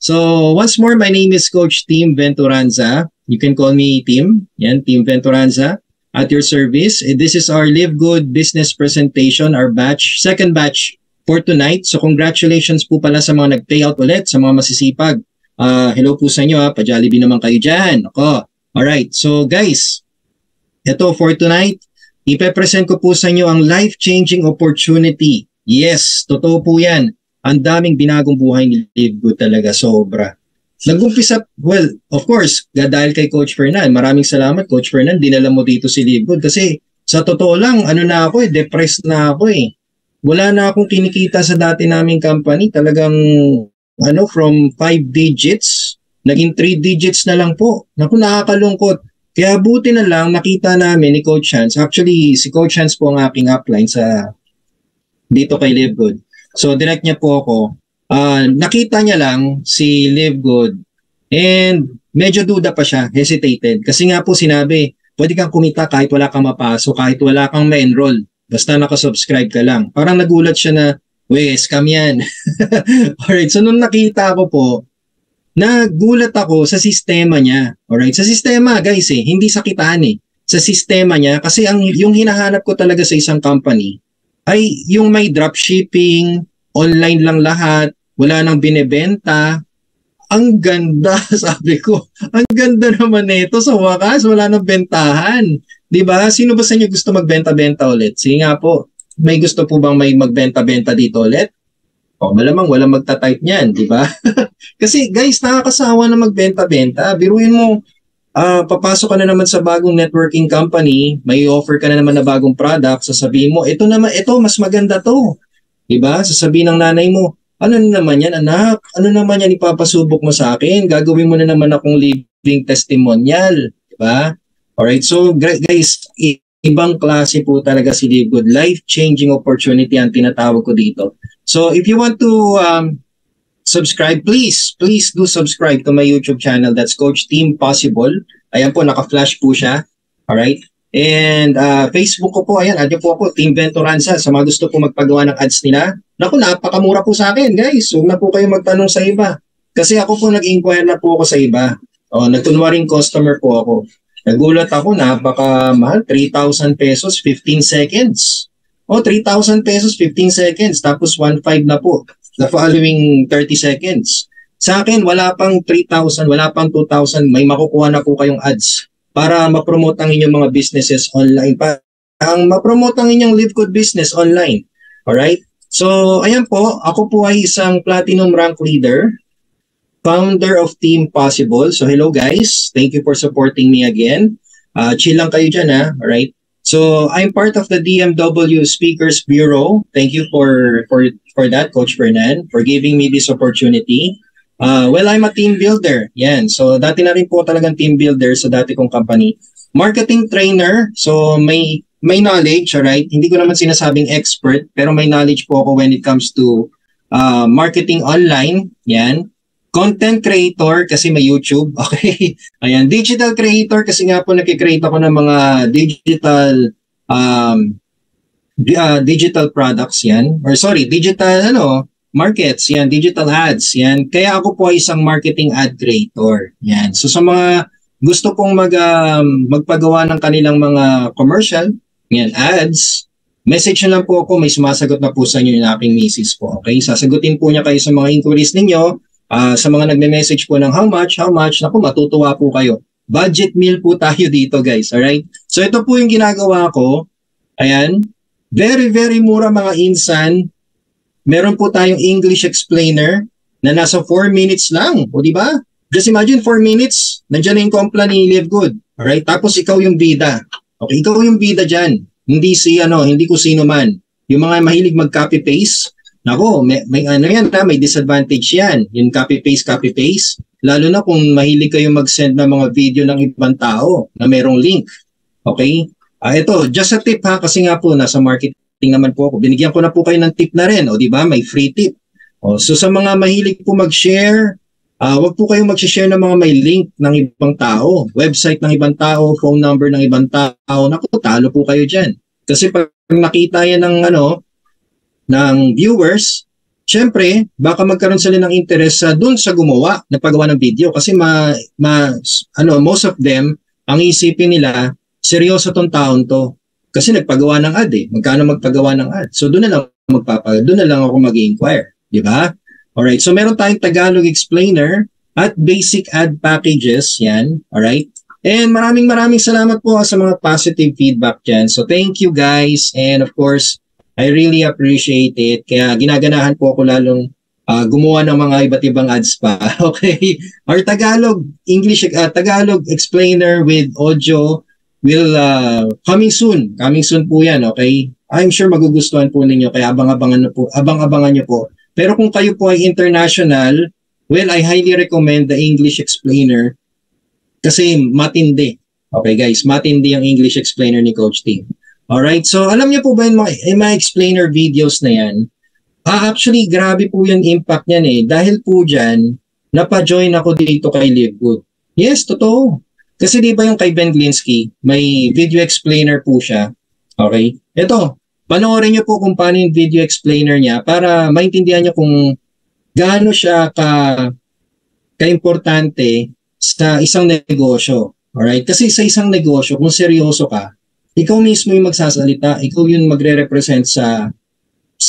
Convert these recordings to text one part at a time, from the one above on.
So once more, my name is Coach Tim Venturanza. You can call me Tim. Yan, Tim Venturanza at your service. This is our Live Good business presentation, our batch, second batch for tonight. So congratulations po pala sa mga nag-payout ulit, sa mga masisipag. Hello po sa inyo, pa-Jollibee naman kayo dyan. Ako. Alright, so guys, ito for tonight, ipe-present ko po sa inyo ang life-changing opportunity. Yes, totoo po yan. Ang daming binagong buhay ni Live Good talaga, sobra. Nag-umpisa, well, of course, dahil kay Coach Fernan. Maraming salamat, Coach Fernan. Dinala mo dito si Live Good kasi sa totoo lang, depressed na ako eh. Wala na akong kinikita sa dati naming company. Talagang, from 5 digits, naging 3 digits na lang po. Naku, nakakalungkot. Kaya buti na lang, nakita namin ni Coach Hans. Actually, si Coach Hans po ang aking upline dito kay Live Good. So, direct niya po ako. Nakita niya lang si Live Good and medyo duda pa siya, hesitated. Kasi nga po sinabi, pwede kang kumita kahit wala kang mapasok, kahit wala kang ma-enroll. Basta nakasubscribe ka lang. Parang nagulat siya na, scam yan. Alright, so nung nakita ko po, nagulat ako sa sistema niya. Alright, sa sistema guys hindi sa kitaan Sa sistema niya, kasi yung hinahanap ko talaga sa isang company, ay yung may dropshipping, online lang lahat, wala nang binebenta. Ang ganda, sabi ko. Ang ganda naman nito. Sa wakas, wala nang bentahan. Diba? Sino ba sa inyo gusto magbenta-benta ulit? Sige nga po, may gusto po bang may magbenta-benta dito ulit? Malamang walang magta-type niyan, diba? Kasi guys, nakakasawa na magbenta-benta. Biruin mo, papasok ka na naman sa bagong networking company, may offer ka na naman na bagong product, sasabihin mo, ito mas maganda to. Diba? Sasabihin ng nanay mo, ano naman yan anak? Ano naman yan ipapasubok mo sa akin? Gagawin mo na naman akong living testimonial. Diba? Alright, so guys, ibang klase po talaga si Live Good. Life-changing opportunity ang tinatawag ko dito. So if you want to subscribe, please do subscribe to my YouTube channel. That's Coach Team Possible. Ayan po, naka-flash po siya. Alright? And Facebook ko po, ayan, po ako, Team Venturanza. Sa mga gusto po magpagawa ng ads nila. Naku, napakamura po sa akin, guys. Huwag na po kayo magtanong sa iba. Kasi ako po nag-inquire na po ako sa iba. Nagtunwaring customer po ako. Nagulat ako, napakamahal, 3,000 pesos, 15 seconds. 3,000 pesos, 15 seconds. Tapos 1,500 na po. The following 30 seconds. Sa akin, wala pang 3,000, wala pang 2,000. May makukuha na po kayong ads para ma-promote ang inyong mga businesses online. Ma-promote ang inyong Live Good business online. Alright? So, ayan po. Ako po ay isang Platinum Rank Leader, founder of Team Possible. So, hello guys. Thank you for supporting me again. Chill lang kayo dyan Alright? So, I'm part of the DMW Speakers Bureau. Thank you for that, Coach Fernan, for giving me this opportunity. Well, I'm a team builder. Yan. So, dati na rin po talagang team builder sa dati kong company. Marketing trainer. So, may knowledge, alright? Hindi ko naman sinasabing expert, pero may knowledge po ako when it comes to marketing online. Yan. Content creator kasi may YouTube. Okay. Ayan. Digital creator kasi nga po nakikreate ako ng mga digital products yan. Or sorry, digital markets, yan, digital ads, yan. Kaya ako po ay isang marketing ad creator, yan. So sa mga gusto pong magpagawa ng kanilang mga commercial, yan, ads, message na lang po ako, may sumasagot na po sa inyo yung aking misis po, okay? Sasagutin po niya kayo sa mga inquiries ninyo, sa mga nagme-message po ng how much, naku, matutuwa po kayo. Budget meal po tayo dito, guys, alright? So ito po yung ginagawa ko, ayan, very, very mura mga insan. Meron po tayong English explainer na nasa 4 minutes lang. O di ba? Just imagine 4 minutes, nandiyan na yung compla ni Live Good. Alright? Tapos ikaw yung bida. Okay, ikaw yung bida dyan. Hindi ko sino man. Yung mga mahilig mag-copy paste, nako, may disadvantage yan. Yung copy paste. Lalo na kung mahilig kayo mag-send ng mga video ng ibang tao na merong link. Okay? Ito, just a tip kasi nga po nasa marketing naman po ako. Binigyan ko na po kayo ng tip na rin. Di ba? May free tip. So sa mga mahilig po mag-share, wag po kayong mag-share ng mga may link ng ibang tao, website ng ibang tao, phone number ng ibang tao. Naku, talo po kayo dyan. Kasi pag nakita yan ng viewers, syempre, baka magkaroon sila ng interest sa dun sa gumawa, na paggawa ng video. Kasi most of them, ang isipin nila, seryoso tong taon to. Kasi nagpagawa ng ad eh. Magkano magpagawa ng ad? So doon na lang ako mag-inquire. Di ba? Alright, so meron tayong Tagalog explainer at basic ad packages. Yan. Alright. And maraming salamat po sa mga positive feedback dyan. So thank you guys. And of course, I really appreciate it. Kaya ginaganahan po ako lalong gumawa ng mga iba't ibang ads pa. Okay. Our Tagalog explainer with audio will coming soon. Coming soon po yan, okay? I'm sure magugustuhan po ninyo, kaya abang-abangan nyo po. Pero kung kayo po ay international, well, I highly recommend the English explainer kasi matindi. Okay guys, matindi ang English explainer ni Coach Tim. Alright, so alam niyo po ba yung mga explainer videos na yan? Actually, grabe po yung impact niyan eh. Dahil po dyan, napa-join ako dito kay Live Good. Yes, totoo. Kasi di ba yung kay Ben Glinsky, may video explainer po siya. Okay? Ito, panoorin niyo po kung paano yung video explainer niya para maintindihan niyo kung gaano siya ka-importante sa isang negosyo. Alright? Kasi sa isang negosyo, kung seryoso ka, ikaw mismo yung magsasalita, ikaw yung magre-represent sa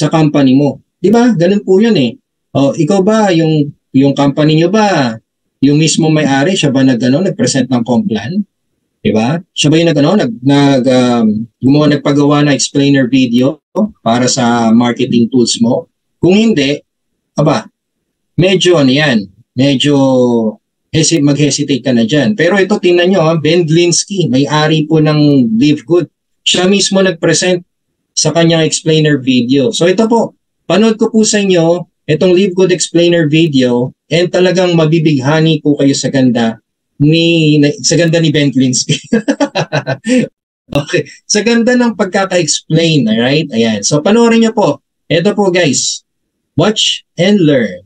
company mo. Di ba? Ganun po yun eh. O, ikaw ba, yung company niyo ba, yung mismo may-ari, siya ba nagpresent ng complan? Diba? Siya ba yung nagpagawa na explainer video para sa marketing tools mo? Kung hindi, medyo mag-hesitate ka na dyan. Pero ito, tingnan nyo, Ben Glinsky, may-ari po ng Live Good. Siya mismo nag-present sa kanyang explainer video. So ito po, panood ko po sa inyo itong Live Good explainer video and talagang mabibighani po kayo sa ganda ni Ben Glinsky. Okay. Sa ganda ng pagkaka-explain, alright? Ayan. So panoorin niyo po. Ito po guys. Watch and learn.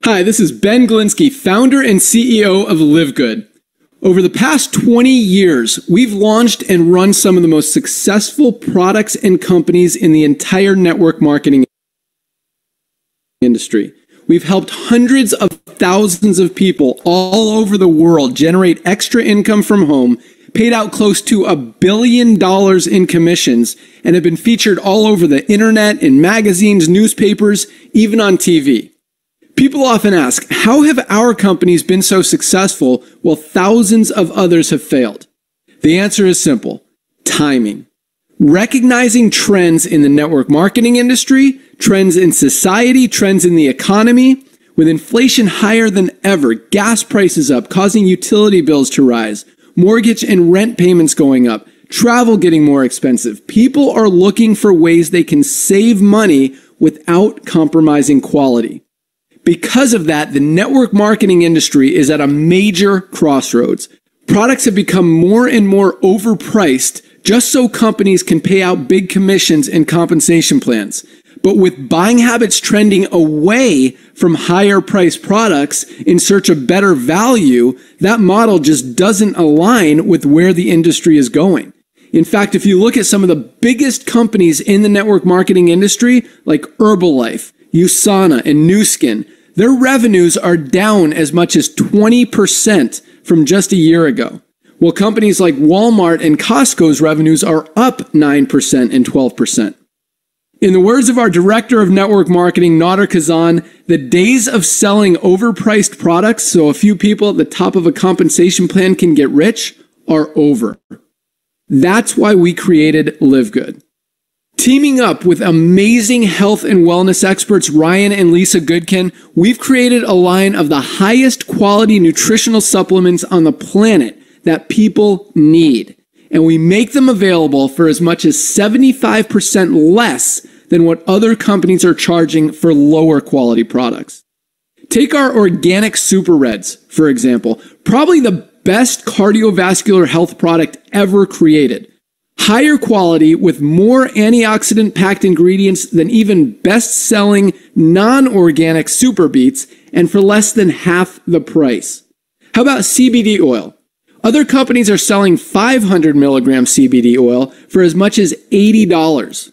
Hi, this is Ben Glinsky, founder and CEO of Live Good. Over the past 20 years, we've launched and run some of the most successful products and companies in the entire network marketing industry. We've helped hundreds of thousands of people all over the world generate extra income from home, paid out close to $1 billion in commissions, and have been featured all over the internet, in magazines, newspapers, even on TV. People often ask, how have our companies been so successful while thousands of others have failed? The answer is simple: timing. Recognizing trends in the network marketing industry, trends in society, trends in the economy, with inflation higher than ever, gas prices up, causing utility bills to rise, mortgage and rent payments going up, travel getting more expensive. People are looking for ways they can save money without compromising quality. Because of that, the network marketing industry is at a major crossroads. Products have become more and more overpriced just so companies can pay out big commissions and compensation plans. But with buying habits trending away from higher priced products in search of better value, that model just doesn't align with where the industry is going. In fact, if you look at some of the biggest companies in the network marketing industry, like Herbalife, USANA, and Nu Skin, their revenues are down as much as 20% from just a year ago, while companies like Walmart and Costco's revenues are up 9% and 12%. In the words of our director of network marketing, Nader Kazan, the days of selling overpriced products so a few people at the top of a compensation plan can get rich are over. That's why we created Live Good. Teaming up with amazing health and wellness experts Ryan and Lisa Goodkin, we've created a line of the highest quality nutritional supplements on the planet that people need. And we make them available for as much as 75% less than what other companies are charging for lower quality products. Take our organic Super Reds, for example, probably the best cardiovascular health product ever created. Higher quality with more antioxidant-packed ingredients than even best-selling non-organic Super Beets, and for less than half the price. How about CBD oil? Other companies are selling 500 milligram CBD oil for as much as $80.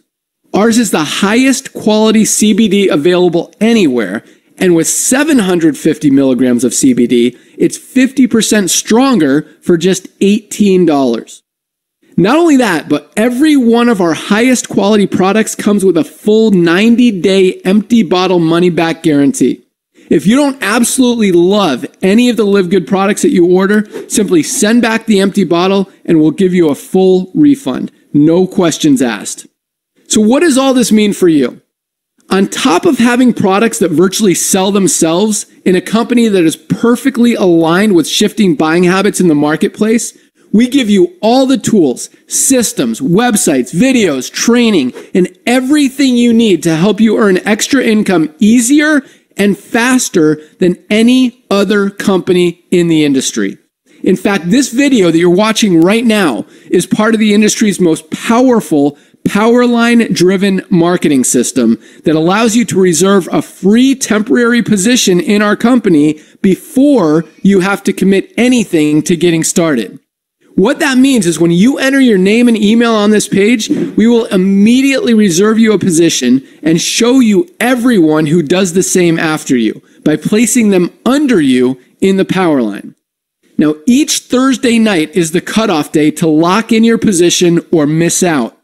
Ours is the highest quality CBD available anywhere, and with 750 milligrams of CBD, it's 50% stronger for just $18. Not only that, but every one of our highest quality products comes with a full 90-day empty bottle money-back guarantee. If you don't absolutely love any of the Live Good products that you order, simply send back the empty bottle and we'll give you a full refund. No questions asked. So what does all this mean for you? On top of having products that virtually sell themselves in a company that is perfectly aligned with shifting buying habits in the marketplace, we give you all the tools, systems, websites, videos, training, and everything you need to help you earn extra income easier and faster than any other company in the industry. In fact, this video that you're watching right now is part of the industry's most powerful Powerline-driven marketing system that allows you to reserve a free temporary position in our company before you have to commit anything to getting started. What that means is when you enter your name and email on this page, we will immediately reserve you a position and show you everyone who does the same after you by placing them under you in the Powerline. Now, each Thursday night is the cutoff day to lock in your position or miss out.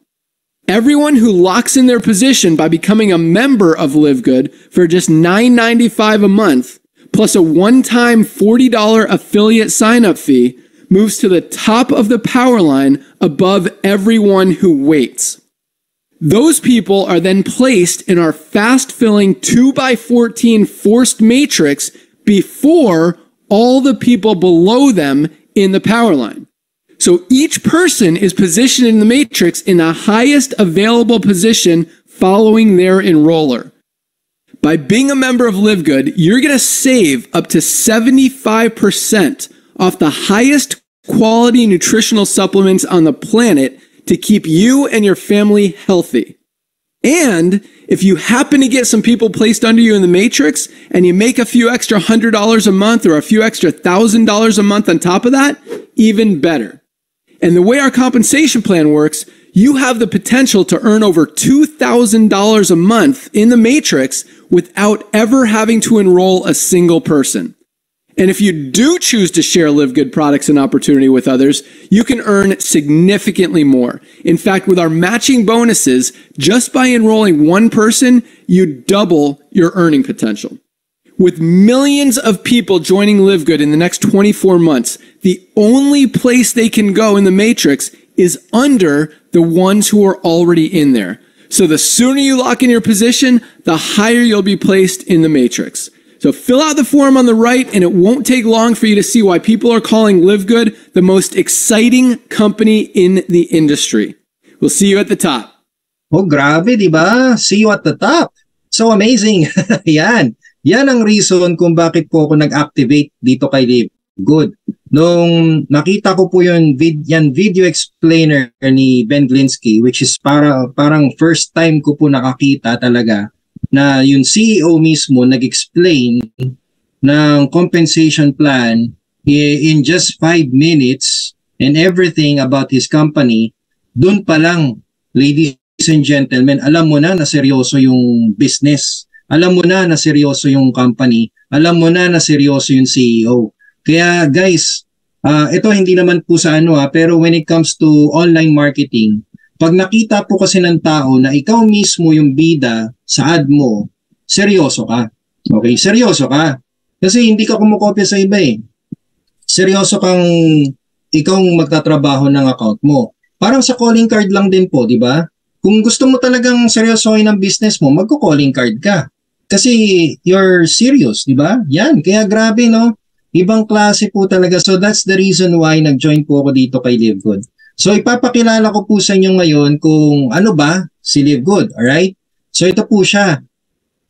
Everyone who locks in their position by becoming a member of Live Good for just $9.95 a month, plus a one-time $40 affiliate sign-up fee, moves to the top of the Powerline above everyone who waits. Those people are then placed in our fast-filling 2x14 forced matrix before all the people below them in the Powerline. So each person is positioned in the matrix in the highest available position following their enroller. By being a member of Live Good, you're going to save up to 75% off the highest quality nutritional supplements on the planet to keep you and your family healthy. And if you happen to get some people placed under you in the matrix and you make a few extra $100 a month or a few extra $1,000 a month on top of that, even better. And the way our compensation plan works, you have the potential to earn over $2,000 a month in the matrix without ever having to enroll a single person. And if you do choose to share Live Good products and opportunity with others, you can earn significantly more. In fact, with our matching bonuses, just by enrolling one person, you double your earning potential. With millions of people joining Live Good in the next 24 months, the only place they can go in the matrix is under the ones who are already in there. So the sooner you lock in your position, the higher you'll be placed in the matrix. So fill out the form on the right, and it won't take long for you to see why people are calling Live Good the most exciting company in the industry. We'll see you at the top. Oh, grabe, di ba? See you at the top. So amazing. Yan. Yan ang reason kung bakit po ako nag-activate dito kay Live Good. Nung nakita ko po yung video explainer ni Ben Glinsky, which is parang first time ko po nakakita talaga na yung CEO mismo nag-explain ng compensation plan in just 5 minutes and everything about his company, dun pa lang, ladies and gentlemen, alam mo na seryoso yung business. Alam mo na seryoso yung company. Alam mo na seryoso yung CEO. Kaya guys, ito hindi naman po sa pero when it comes to online marketing, pag nakita po kasi ng tao na ikaw mismo yung bida sa ad mo, seryoso ka. Okay, seryoso ka. Kasi hindi ka kumukopya sa iba eh. Seryoso kang ikaw magtatrabaho ng account mo. Parang sa calling card lang din po, di ba? Kung gusto mo talagang seryosohin ang business mo, magko-calling card ka. Kasi you're serious, di ba? Yan, kaya grabe no. Ibang klase po talaga. So that's the reason why nag-join po ako dito kay Live Good. So ipapakilala ko po sa inyo ngayon kung ano ba si Live Good, alright? So ito po siya.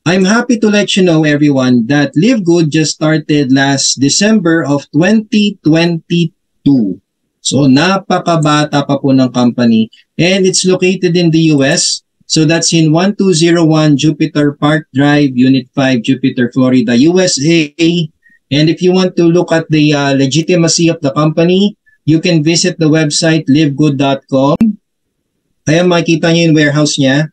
I'm happy to let you know everyone that Live Good just started last December of 2022. So napakabata pa po ng company and it's located in the US. So that's in 1201 Jupiter Park Drive, Unit 5, Jupiter, Florida, USA. And if you want to look at the legitimacy of the company, you can visit the website livegood.com. Ayan, makikita nyo yung warehouse niya.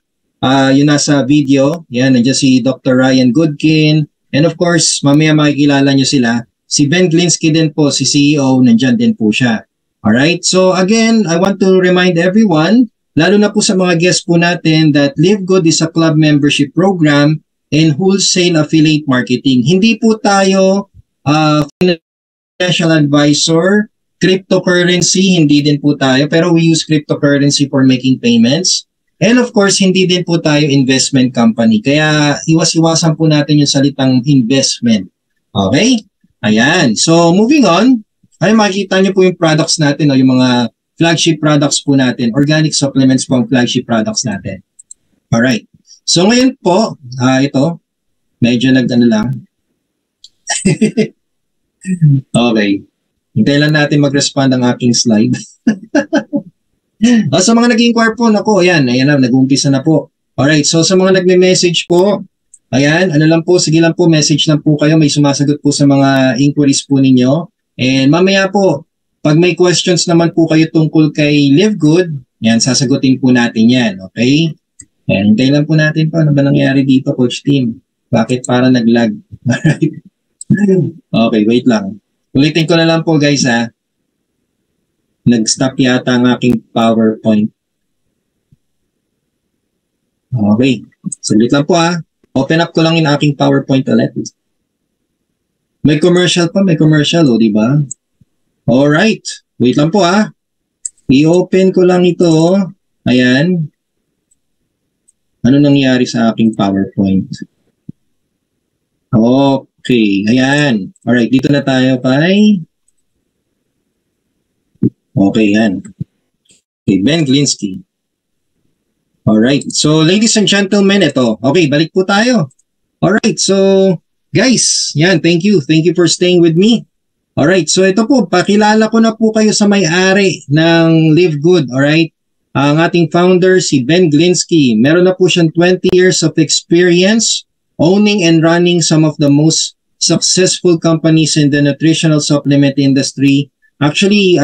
Yung nasa video. Yan, nandiyan si Dr. Ryan Goodkin. And of course, mamaya makikilala nyo sila. Si Ben Glinsky din po, si CEO, nandiyan din po siya. Alright, so again, I want to remind everyone, lalo na po sa mga guests po natin, that Live Good is a club membership program and wholesale affiliate marketing. Hindi po tayo financial advisor, cryptocurrency, hindi din po tayo, pero we use cryptocurrency for making payments. And of course, hindi din po tayo investment company. Kaya iwas-iwasan po natin yung salitang investment. Okay? Ayan. So, moving on, ay makikita nyo po yung products natin, o yung mga flagship products po natin. Organic supplements po ang flagship products natin. Alright. So, ngayon po, ito, medyo nag-ano lang. Okay. Hintayin lang natin mag-respond ang aking slide. Sa mga nag-inquire po, nako, ayan na, nag-umpisa na po. Alright, so sa mga nagme-message po, ayan, ano lang po, sige lang po, message lang po kayo, may sumasagot po sa mga inquiries po ninyo. And mamaya po, pag may questions naman po kayo tungkol kay Live Good, yan, sasagutin po natin yan, okay? Ayan, hintayin lang po natin po, ano ba nangyari dito, Coach Team? Bakit para nag-lag? Alright. Okay, wait lang. Ulitin ko na lang po guys ha. Nag-stop yata ang aking PowerPoint. Okay. Saglit lang po ha. Open up ko lang yung aking PowerPoint ulit. May commercial pa, may commercial o, diba? Alright. Wait lang po ha. I-open ko lang ito. Ayan. Ano nangyari sa aking PowerPoint? Okay, ayan. Alright, dito na tayo kay... Okay, yan. Okay, Ben Glinsky. Alright, so ladies and gentlemen, ito. Okay, balik po tayo. Alright, so guys, yan, thank you. Thank you for staying with me. Alright, so ito po, pakilala ko na po kayo sa may-ari ng Live Good, alright? Ang ating founder, si Ben Glinsky. Meron na po siyang 20 years of experience owning and running some of the most successful companies in the nutritional supplement industry. Actually,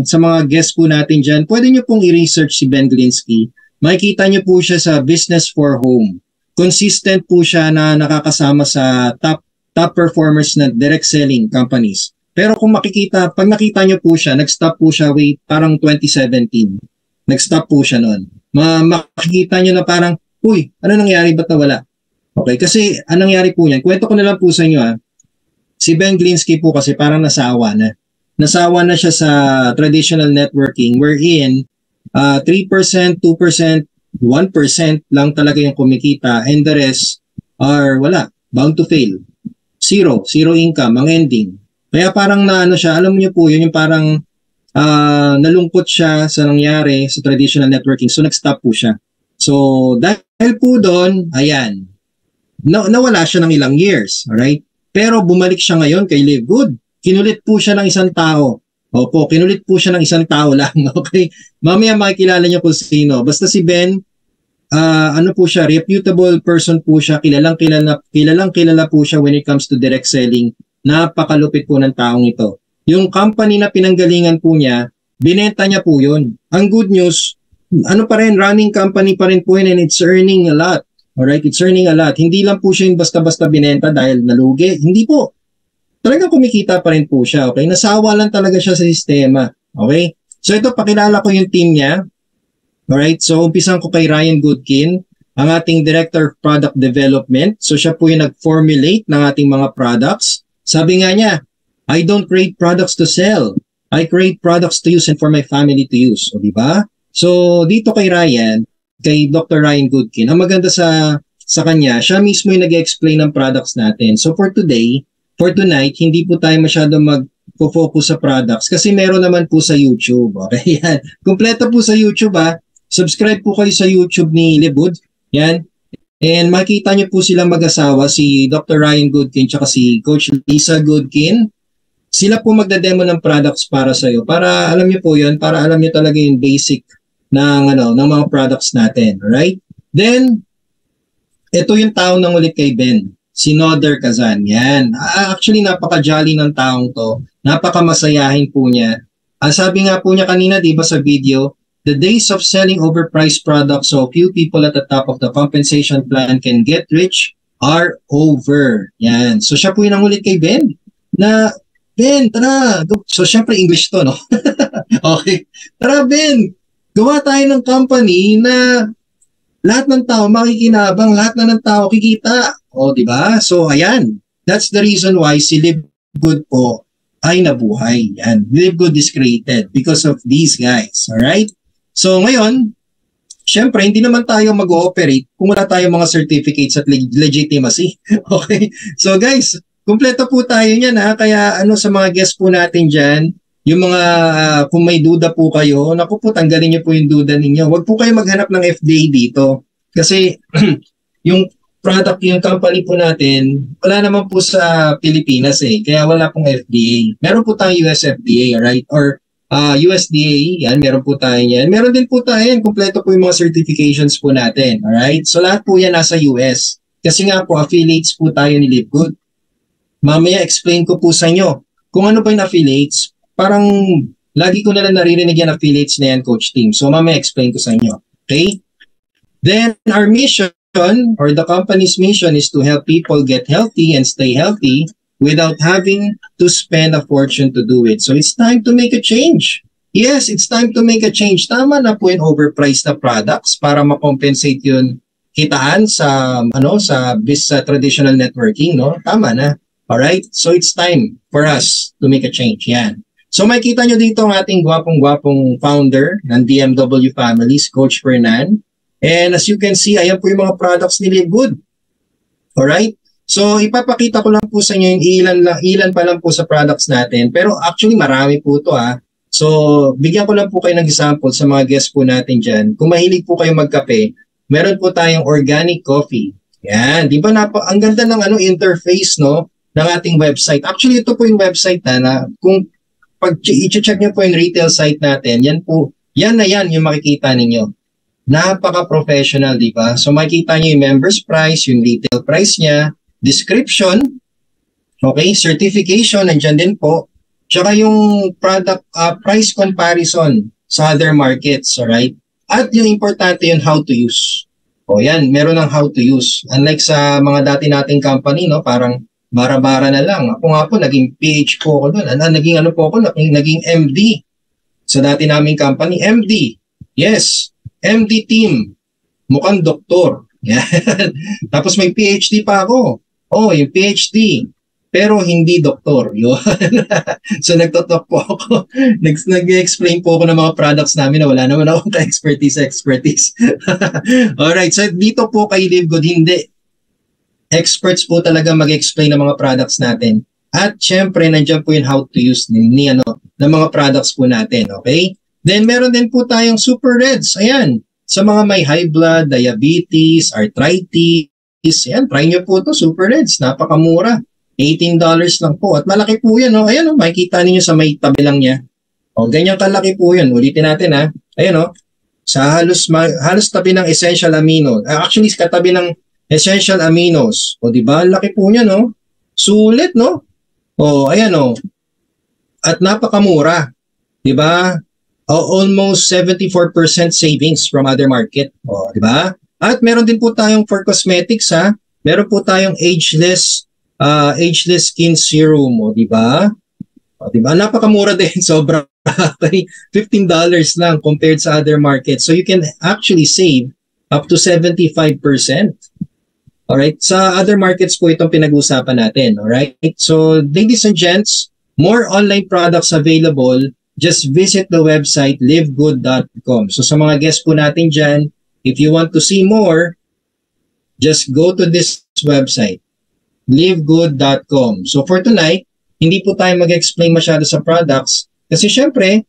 sa mga guests po natin dyan, pwede nyo pong i-research si Ben Glinsky. Makikita nyo po siya sa Business for Home. Consistent po siya na nakakasama sa top performers na direct selling companies. Pero kung makikita, pag nakita nyo po siya, nag-stop po siya parang 2017. Nag-stop po siya noon. Makikita nyo na parang, uy, ano nangyari, ba't nawala? Okay, kasi anong nangyari po niyan? Kwento ko na lang po sa inyo ha. Si Ben Glinsky po kasi parang nasawa na. Nasawa na siya sa traditional networking wherein 3%, 2%, 1% lang talaga yung kumikita and the rest are wala, bound to fail. Zero income, ang ending. Kaya parang naano siya, alam niyo po yun, yung parang nalungkot siya sa nangyari sa traditional networking. So nag-stop po siya. So dahil po doon, ayan, nawala siya ng ilang years, alright? Pero bumalik siya ngayon kay Live Good. Kinulit po siya ng isang tao. Opo, kinulit po siya ng isang tao lang, okay? Mamaya makikilala niyo kung sino. Basta si Ben, ano po siya, reputable person po siya, kilalang kilala po siya when it comes to direct selling. Napakalupit po ng taong ito. Yung company na pinanggalingan po niya, binenta niya po yun. Ang good news, ano pa rin, running company pa rin po yun and it's earning a lot. Alright, it's earning a lot. Hindi lang po siya yung basta-basta binenta dahil nalugi. Hindi po. Talagang kumikita pa rin po siya. Okay, nasawa lang talaga siya sa sistema. Okay, so ito, pakilala ko yung team niya. Alright, so umpisan ko kay Ryan Goodkin, ang ating Director of Product Development. So siya po yung nag-formulate ng ating mga products. Sabi nga niya, I don't create products to sell. I create products to use and for my family to use. O diba? So dito kay Ryan, kay Dr. Ryan Goodkin, ang maganda sa kanya, siya mismo yung nag-explain ng products natin. So for tonight, hindi po tayo masyado mag-focus sa products kasi meron naman po sa YouTube. Okay, yan. Kompleto po sa YouTube ha. Subscribe po kayo sa YouTube ni Live Good. Yan. And makita nyo po silang mag-asawa, si Dr. Ryan Goodkin tsaka si Coach Lisa Goodkin. Sila po magdademo ng products para sa iyo. Para alam nyo po yun, para alam nyo talaga yung basic ng mga products natin. Alright? Then, ito yung tao nang ulit kay Ben. Si Noder Kazan. Yan. Actually, napaka-jolly ng taong to. Napaka-masayahin po niya. Sabi nga po niya kanina, di ba sa video, the days of selling overpriced products so few people at the top of the compensation plan can get rich are over. Yan. So siya po yung nangulit kay Ben na, Ben, tara. So syempre English to, no? Okay. Tara, Ben. Gawa tayo ng company na lahat ng tao makikinabang, lahat na ng tao kikita. O, di ba? So ayan. That's the reason why si Live Good po ay nabuhay. Yan. Live Good is created because of these guys. Alright? So ngayon, syempre, hindi naman tayo mag-ooperate kung wala tayong mga certificates at legitimacy. Okay? So guys, kumpleto po tayo niyan ha. Kaya sa mga guests po natin dyan, yung mga, kung may duda po kayo, naku po, tanggalin niyo po yung duda ninyo. Huwag po kayo maghanap ng FDA dito. Kasi yung product, yung company po natin, wala naman po sa Pilipinas eh. Kaya wala pong FDA. Meron po tayong US FDA, right? Or USDA, yan, meron po tayo yan. Meron din po tayo yan, kumpleto po yung mga certifications po natin. Alright? So lahat po yan nasa US. Kasi nga po, affiliates po tayo ni Live Good. Mamaya explain ko po sa inyo kung ano ba yung affiliates. Parang lagi ko nalang naririnig yan affiliates na yan, Coach Team. So mamaya explain ko sa inyo. Okay? Then our mission or the company's mission is to help people get healthy and stay healthy without having to spend a fortune to do it. So it's time to make a change. Yes, it's time to make a change. Tama na po yung overpriced na products para ma-compensate yun kitaan sa sa traditional networking, no? Tama na. All right? So it's time for us to make a change. Yan. So makikita nyo dito ang ating gwapong-gwapong founder ng DMW Families, Coach Fernan. And as you can see, ayan po yung mga products ni Live Good. All right? So, ipapakita ko lang po sa inyo yung ilan pa lang po sa products natin. Pero actually, marami po ito ha. So, bigyan ko lang po kayo ng example sa mga guests po natin dyan. Kung mahilig po kayo magkape, meron po tayong organic coffee. Yan. Di ba ang ganda ng interface, no, ng ating website. Actually, ito po yung website na kung pag i-check nyo po yung retail site natin, yan yung makikita ninyo. Napaka-professional, di ba? So, makikita nyo yung members price, yung retail price niya, description, okay, certification, nandyan din po, tsaka yung product price comparison sa other markets, alright? At yung importante yung how to use. O yan, meron ng how to use. Unlike sa mga dati nating company, no, parang bara-bara na lang. Ako nga po, naging PH po ako doon. Naging MD sa dati naming company. MD, yes, MD team, mukhang doktor. Yan. Tapos may PhD pa ako. Oh, yung PhD. Pero hindi doktor. Yun. So nagtotalk po ako. Nag-explain po ako ng mga products namin na wala naman akong expertise. Alright, so dito po kay Live Good, hindi. Experts po talaga mag-explain ng mga products natin. At syempre, nandiyan po yung how to use ng mga products po natin. Okay? Then meron din po tayong Super Reds. Ayan. Sa mga may high blood, diabetes, arthritis, yan, try nyo po ito, Super Reds. Napakamura. $18 lang po. At malaki po yan. Ayan, makikita niyo sa may tabi lang niya. Ganyan kalaki po yun. Ulitin natin ha. Ayan sa halos tabi ng essential amino. Actually, katabi ng essential aminos. Diba? Laki po niya, no? Sulit, no? Ayan, At napakamura. Diba? Almost 74% savings from other market. Diba? At meron din po tayong for cosmetics ha. Meron po tayong ageless skin serum, diba? Diba? Napakamura din, sobra. $15 lang compared sa other markets. So you can actually save up to 75%. Alright? Sa other markets po itong pinag-usapan natin. Alright? So ladies and gents, more online products available. Just visit the website livegood.com. So sa mga guests po natin dyan, if you want to see more, just go to this website, livegood.com. So for tonight, hindi po tayo mag-explain masyado sa products kasi syempre,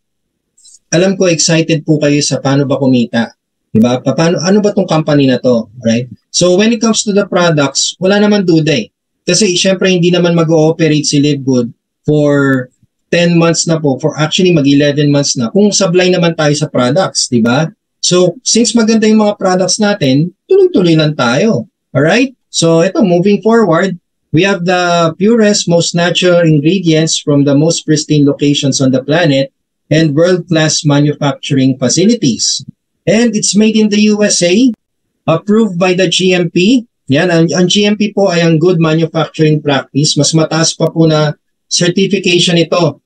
alam ko excited po kayo sa paano ba kumita. Diba? Ano ba tong company na to? Right? So when it comes to the products, wala naman duda eh. Kasi syempre hindi naman mag-ooperate si Live Good for 10 months na po, for actually mag-11 months na kung sablay naman tayo sa products, diba? So, since maganda yung mga products natin, tuloy-tuloy lang tayo. Alright? So, ito, moving forward, we have the purest, most natural ingredients from the most pristine locations on the planet and world-class manufacturing facilities. And it's made in the USA, approved by the GMP. Yan, ang GMP po ay ang Good Manufacturing Practice. Mas mataas pa po na certification ito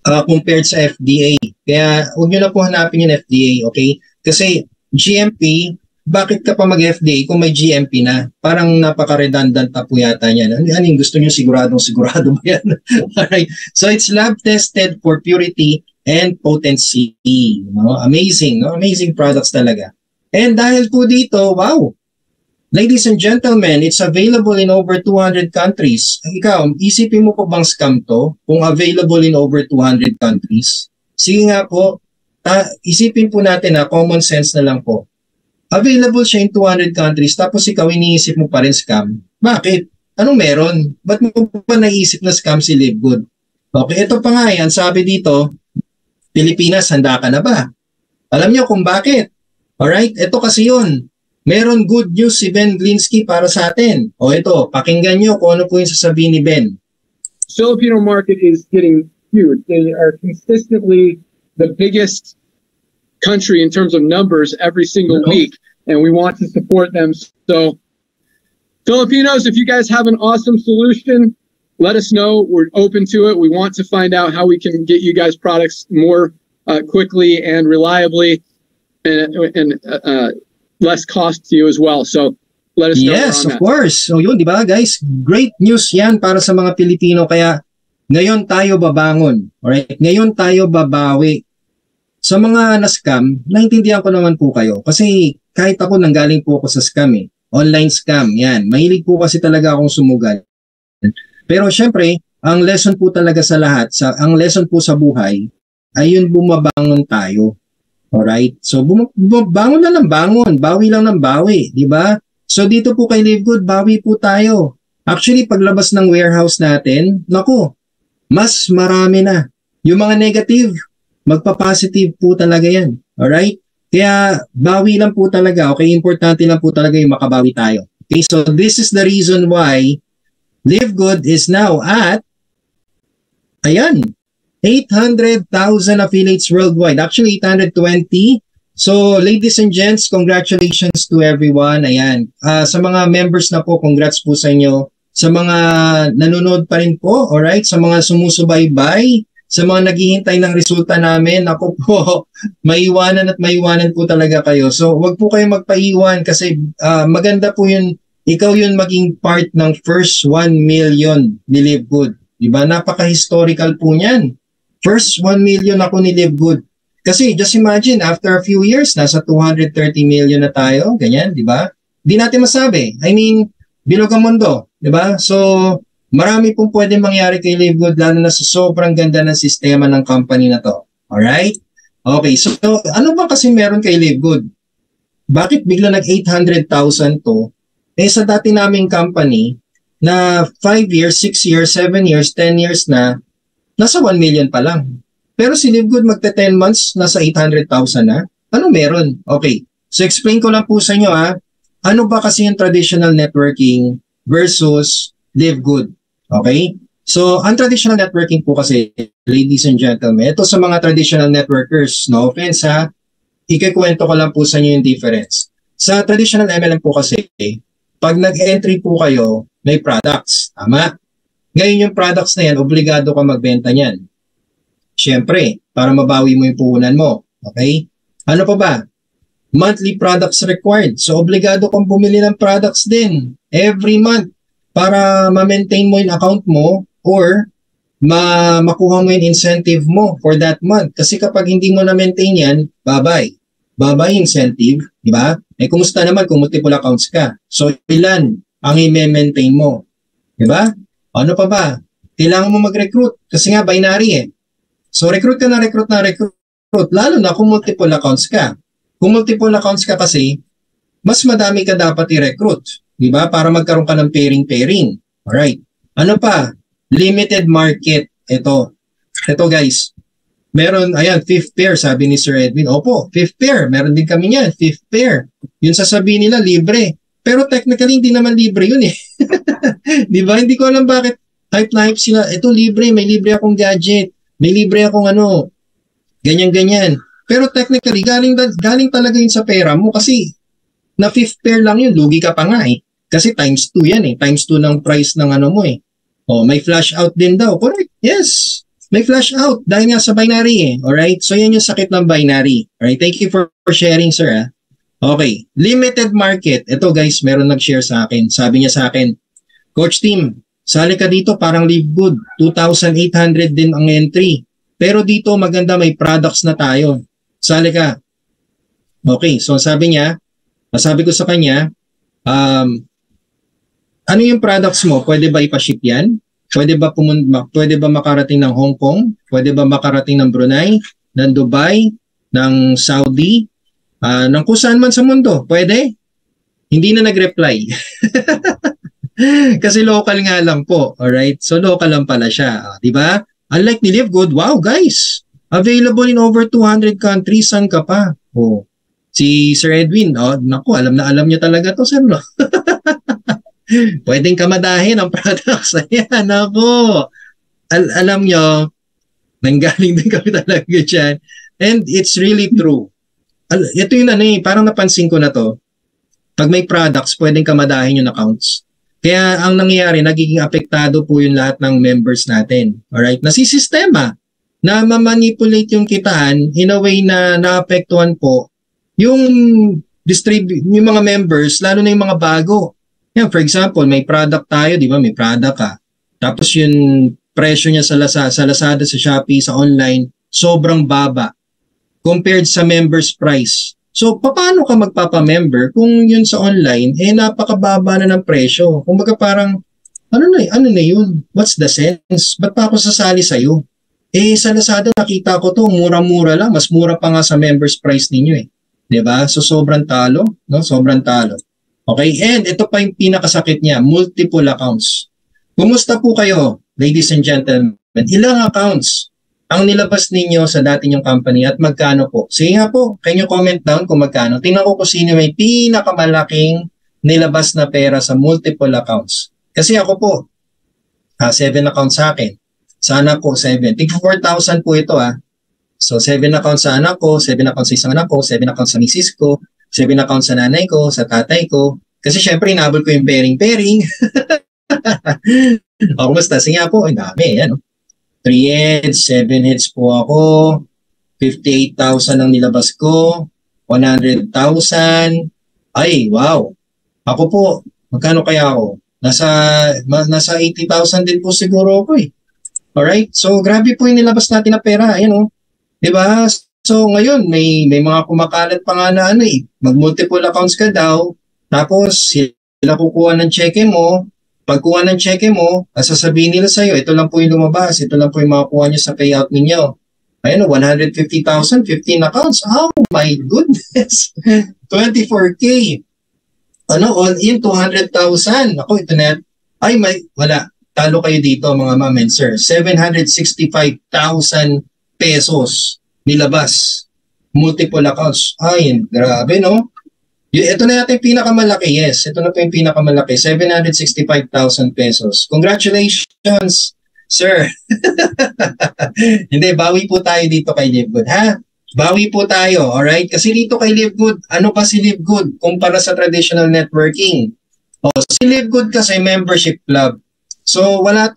compared sa FDA. Kaya huwag nyo na po hanapin yung FDA, okay? Kasi GMP, bakit ka pa mag-FDA kung may GMP na? Parang napaka-redundant na po yata yan. Ano yung gusto nyo sigurado ba yan? Alright. So it's lab tested for purity and potency. No? Amazing, no? Amazing products talaga. And dahil po dito, wow! Ladies and gentlemen, it's available in over 200 countries. Ikaw, isipin mo po bang scam to kung available in over 200 countries? Sige nga po, isipin po natin na common sense na lang po. Available siya in 200 countries tapos ikaw iniisip mo pa rin scam. Bakit? Anong meron? Ba't mo pa naisip na scam si Live Good? Okay, ito pa nga yan. Sabi dito, Pilipinas, handa ka na ba? Alam niyo kung bakit? Alright, ito kasi yun. Meron good news si Ben Glinsky para sa atin. O ito, pakinggan nyo kung ano po yung sasabihin ni Ben. Filipino market is getting huge. They are consistently the biggest country in terms of numbers every single week, and we want to support them. So, Filipinos, if you guys have an awesome solution, let us know. We're open to it. We want to find out how we can get you guys products more quickly and reliably, and less cost to you as well. So let us know. Yes, of course. So yun, di ba guys? Great news yan para sa mga Pilipino. Kaya ngayon tayo babangon. Alright? Ngayon tayo babawi. Sa mga na-scam, naintindihan ko naman po kayo. Kasi kahit ako nanggaling po ako sa scam eh. Online scam, yan. Mahilig po kasi talaga akong sumugal. Pero syempre, ang lesson po talaga sa lahat, ang lesson po sa buhay, ay yun bumabangon tayo. Alright? So, bangon na ng bangon. Bawi lang ng bawi. Diba? So, dito po kay Live Good, bawi po tayo. Actually, paglabas ng warehouse natin, naku, mas marami na. Yung mga negative, magpa-positive po talaga yan. Alright? Kaya, bawi lang po talaga. Okay? Importante lang po talaga yung makabawi tayo. Okay? So, this is the reason why Live Good is now at, ayan, 800,000 affiliates worldwide. Actually, 820. So, ladies and gents, congratulations to everyone. Ayan. Sa mga members na po, congrats po sa inyo. Sa mga nanonood pa rin po, alright? Sa mga sumusubaybay, sa mga naghihintay ng resulta namin, ako po, maiwanan po talaga kayo. So, wag po kayo magpaiwan kasi maganda po yun. Ikaw yun maging part ng first 1 million ni Live Good. Diba? Napaka-historical po niyan. First 1 million ako ni Live Good. Kasi just imagine, after a few years, nasa 230 million na tayo. Ganyan, di ba? Di natin masabi. I mean, bilog ang mundo. Di ba? So, marami pong pwede mangyari kay Live Good, lalo na sa sobrang ganda ng sistema ng company na to. Alright? Okay, so ano ba kasi meron kay Live Good? Bakit bigla nag-800,000 to? Eh sa dati naming company, na 5 years, 6 years, 7 years, 10 years na, nasa 1 million pa lang. Pero si Live Good magta 10 months, nasa 800,000 na. Ano meron? Okay. So explain ko lang po sa inyo ano ba kasi yung traditional networking versus Live Good? Okay? So ang traditional networking po kasi, ladies and gentlemen, ito sa mga traditional networkers, no offense ikikwento ko lang po sa inyo yung difference. Sa traditional MLM po kasi, pag nag-entry po kayo, may products. Tama? Ngayon yung products na yan, obligado ka magbenta niyan. Siyempre, para mabawi mo yung puhunan mo. Okay? Ano pa ba? Monthly products required. So, obligado kang bumili ng products din every month para ma-maintain mo yung account mo or makuha mo yung incentive mo for that month. Kasi kapag hindi mo na-maintain yan, bye-bye. Bye-bye incentive, di ba? Eh, kumusta naman kung multiple accounts ka? So, ilan ang i-maintain mo? Di ba? Ano pa ba? Kailangan mo mag-recruit kasi nga binary eh. So, recruit ka na recruit. Lalo na kung multiple accounts ka. Kung multiple accounts ka kasi, mas madami ka dapat i-recruit. Di ba? Para magkaroon ka ng pairing. Alright. Ano pa? Limited market. Ito guys. Meron, ayan, 5th pair, sabi ni Sir Edwin. Opo, 5th pair. Meron din kami niyan, 5th pair. Yun sasabihin nila, libre. Pero technically, hindi naman libre yun eh. Di ba? Hindi ko alam bakit hype na hype sila. Ito libre, may libre akong gadget. May libre akong Ganyan-ganyan. Pero technically, galing talaga yun sa pera mo kasi na fifth pair lang yun, lugi ka pa nga eh. Kasi times 2 yan eh. Times 2 ng price ng ano mo eh. Oh, may flash out din daw. Correct. Yes. May flash out dahil nga sa binary eh. Alright? So yan yung sakit ng binary. Alright? Thank you for sharing, sir. Ah. Okay. Limited market. Ito guys, meron nag-share sa akin. Sabi niya sa akin, Coach Tim, sali ka dito parang live good. 2,800 din ang entry. Pero dito maganda may products na tayo. Sali ka. Okay. So sabi ko sa kanya, ano yung products mo? Pwede ba ipaship yan? Pwede ba makarating ng Hong Kong? Pwede ba makarating ng Brunei, ng Dubai, ng Saudi, ng kung saan man sa mundo? Pwede? Hindi na nag-reply. Kasi local nga lang po. Alright? So local lang pala siya. Diba? Unlike ni Live Good, wow guys! Available in over 200 countries. Saan ka pa? Oh. Si Sir Edwin, naku, alam niya talaga to, sir, no? Pwedeng kamadahin ang products. Ayan, naku. Alam nyo, nanggaling din kami talaga dyan. And it's really true. Ito yung parang napansin ko na to. Pag may products, pwedeng kamadahin yung accounts. Kaya ang nangyayari, nagiging apektado po yung lahat ng members natin. Alright? Nasisistema na ma-manipulate yung kitaan in a way na naapektuhan po yung mga members, lalo na yung mga bago. Yan, for example, may product tayo, di ba? May product ka. Tapos yung presyo niya sa Lazada, sa Shopee, sa online, sobrang baba compared sa members price. So, paano ka magpapa-member kung yun sa online, napakababa na ng presyo? Kumbaga parang, ano na yun? What's the sense? Ba't pa ako sasali sa'yo? Sa Lazada, nakita ko to, mura-mura lang. Mas mura pa nga sa members price ninyo eh. Diba? So, sobrang talo. No? Sobrang talo. Okay? And ito pa yung pinakasakit niya, multiple accounts. Kumusta po kayo, ladies and gentlemen? Ilang accounts ang nilabas ninyo sa dati nyong company at magkano po? Sige nga po, can you comment down kung magkano? Tingnan ko kung sino may pinakamalaking nilabas na pera sa multiple accounts. Kasi ako po, 7 accounts sa akin. Sa anak ko, 7. Tig 4,000 po ito So, 7 accounts sa anak ko, 7 accounts sa isang anak ko, 7 accounts sa misis ko, 7 accounts sa nanay ko, sa tatay ko. Kasi syempre, inabot ko yung pairing. O, kumusta? Sige nga po, ang dami. 3 heads, 7 heads po ako, 58,000 ang nilabas ko, 100,000. Ay, wow. Ako po, magkano kaya ako? Nasa 80,000 din po siguro ako eh. Alright? So, grabe po yung nilabas natin na pera. Ayan Diba? So, ngayon, may mga kumakalat pa nga na mag-multiple accounts ka daw, tapos sila kukuha ng cheque mo. Pagkuha ng cheque mo, sasabihin nila sa'yo, ito lang po yung lumabas, ito lang po yung makukuha nyo sa payout ninyo. Ayun, 150,000, 15 accounts. Oh my goodness! 24K. All in 200,000. Ako, ito na. Wala. Talo kayo dito, mga ma'am and sir. 765,000 pesos nilabas. Multiple accounts. Ay, grabe, no? Ito na yata yung pinakamalaki. Yes, ito na po yung pinakamalaki. 765,000 pesos. Congratulations, sir. Hindi, bawi po tayo dito kay Live Good, ha? Bawi po tayo, alright? Kasi dito kay Live Good, ano pa si Live Good kumpara sa traditional networking? Si Live Good kasi membership club. So, wala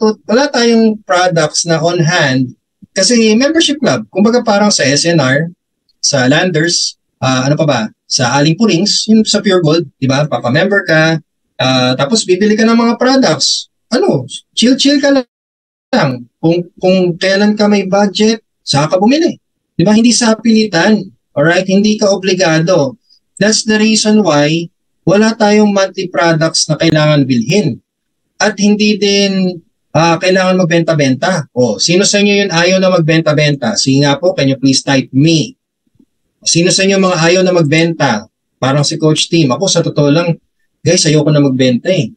tayong products na on hand kasi membership club. Kumbaga parang sa SNR, sa Landers, ano pa ba? Sa Aling Purings, yung sa Pure Gold, di ba? Papa-member ka, tapos bibili ka ng mga products. Chill-chill ka lang. Kung kailan ka may budget, saka ka bumili. Di ba? Hindi sa pilitan. Alright? Hindi ka obligado. That's the reason why wala tayong monthly products na kailangan bilhin. At hindi din kailangan magbenta-benta. Sino sa inyo yun ayaw na magbenta-benta? Sige nga po, can you please type me? Sino sa inyo mga ayaw na magbenta? Parang si Coach Tim. Ako sa totoo lang, guys, ayoko na magbenta eh.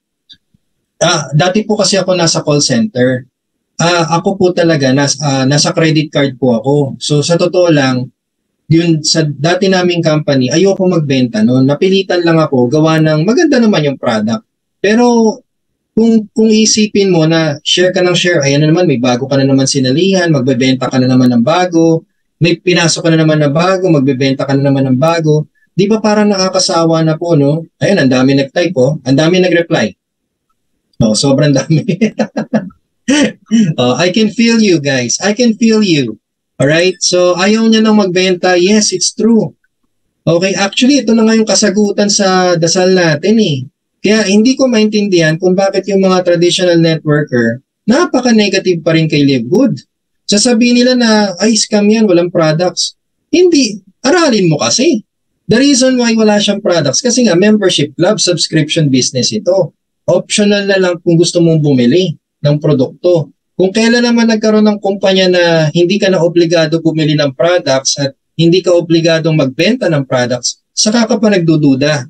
Dati po kasi ako nasa call center. Ako po talaga, nasa credit card po ako. So sa totoo lang, yun sa dati naming company, ayoko magbenta noon. Napilitan lang ako, gawa ng maganda naman yung product. Pero kung isipin mo na share ka ng share, ayan na naman, may bago ka na naman sinalihan, magbebenta ka na naman ng bago, may pinasok ka na naman na bago, magbebenta ka na naman ng bago. Di ba parang nakakasawa na po, no? Ayun, ang dami nag-type po, ang dami nag-reply. Oh, sobrang dami. I can feel you guys. I can feel you. Alright? So, ayaw niya nang magbenta. Yes, it's true. Okay, actually, ito na nga yung kasagutan sa dasal natin eh. Kaya hindi ko maintindihan kung bakit yung mga traditional networker, napaka-negative pa rin kay Live Good. Sasabihin nila na, ay, scam yan, walang products. Hindi. Aralin mo kasi. The reason why wala siyang products, kasi nga, membership club, subscription business ito. Optional na lang kung gusto mong bumili ng produkto. Kung kailan naman nagkaroon ng kumpanya na hindi ka na obligado bumili ng products at hindi ka obligadong magbenta ng products, saka ka pa nagdududa.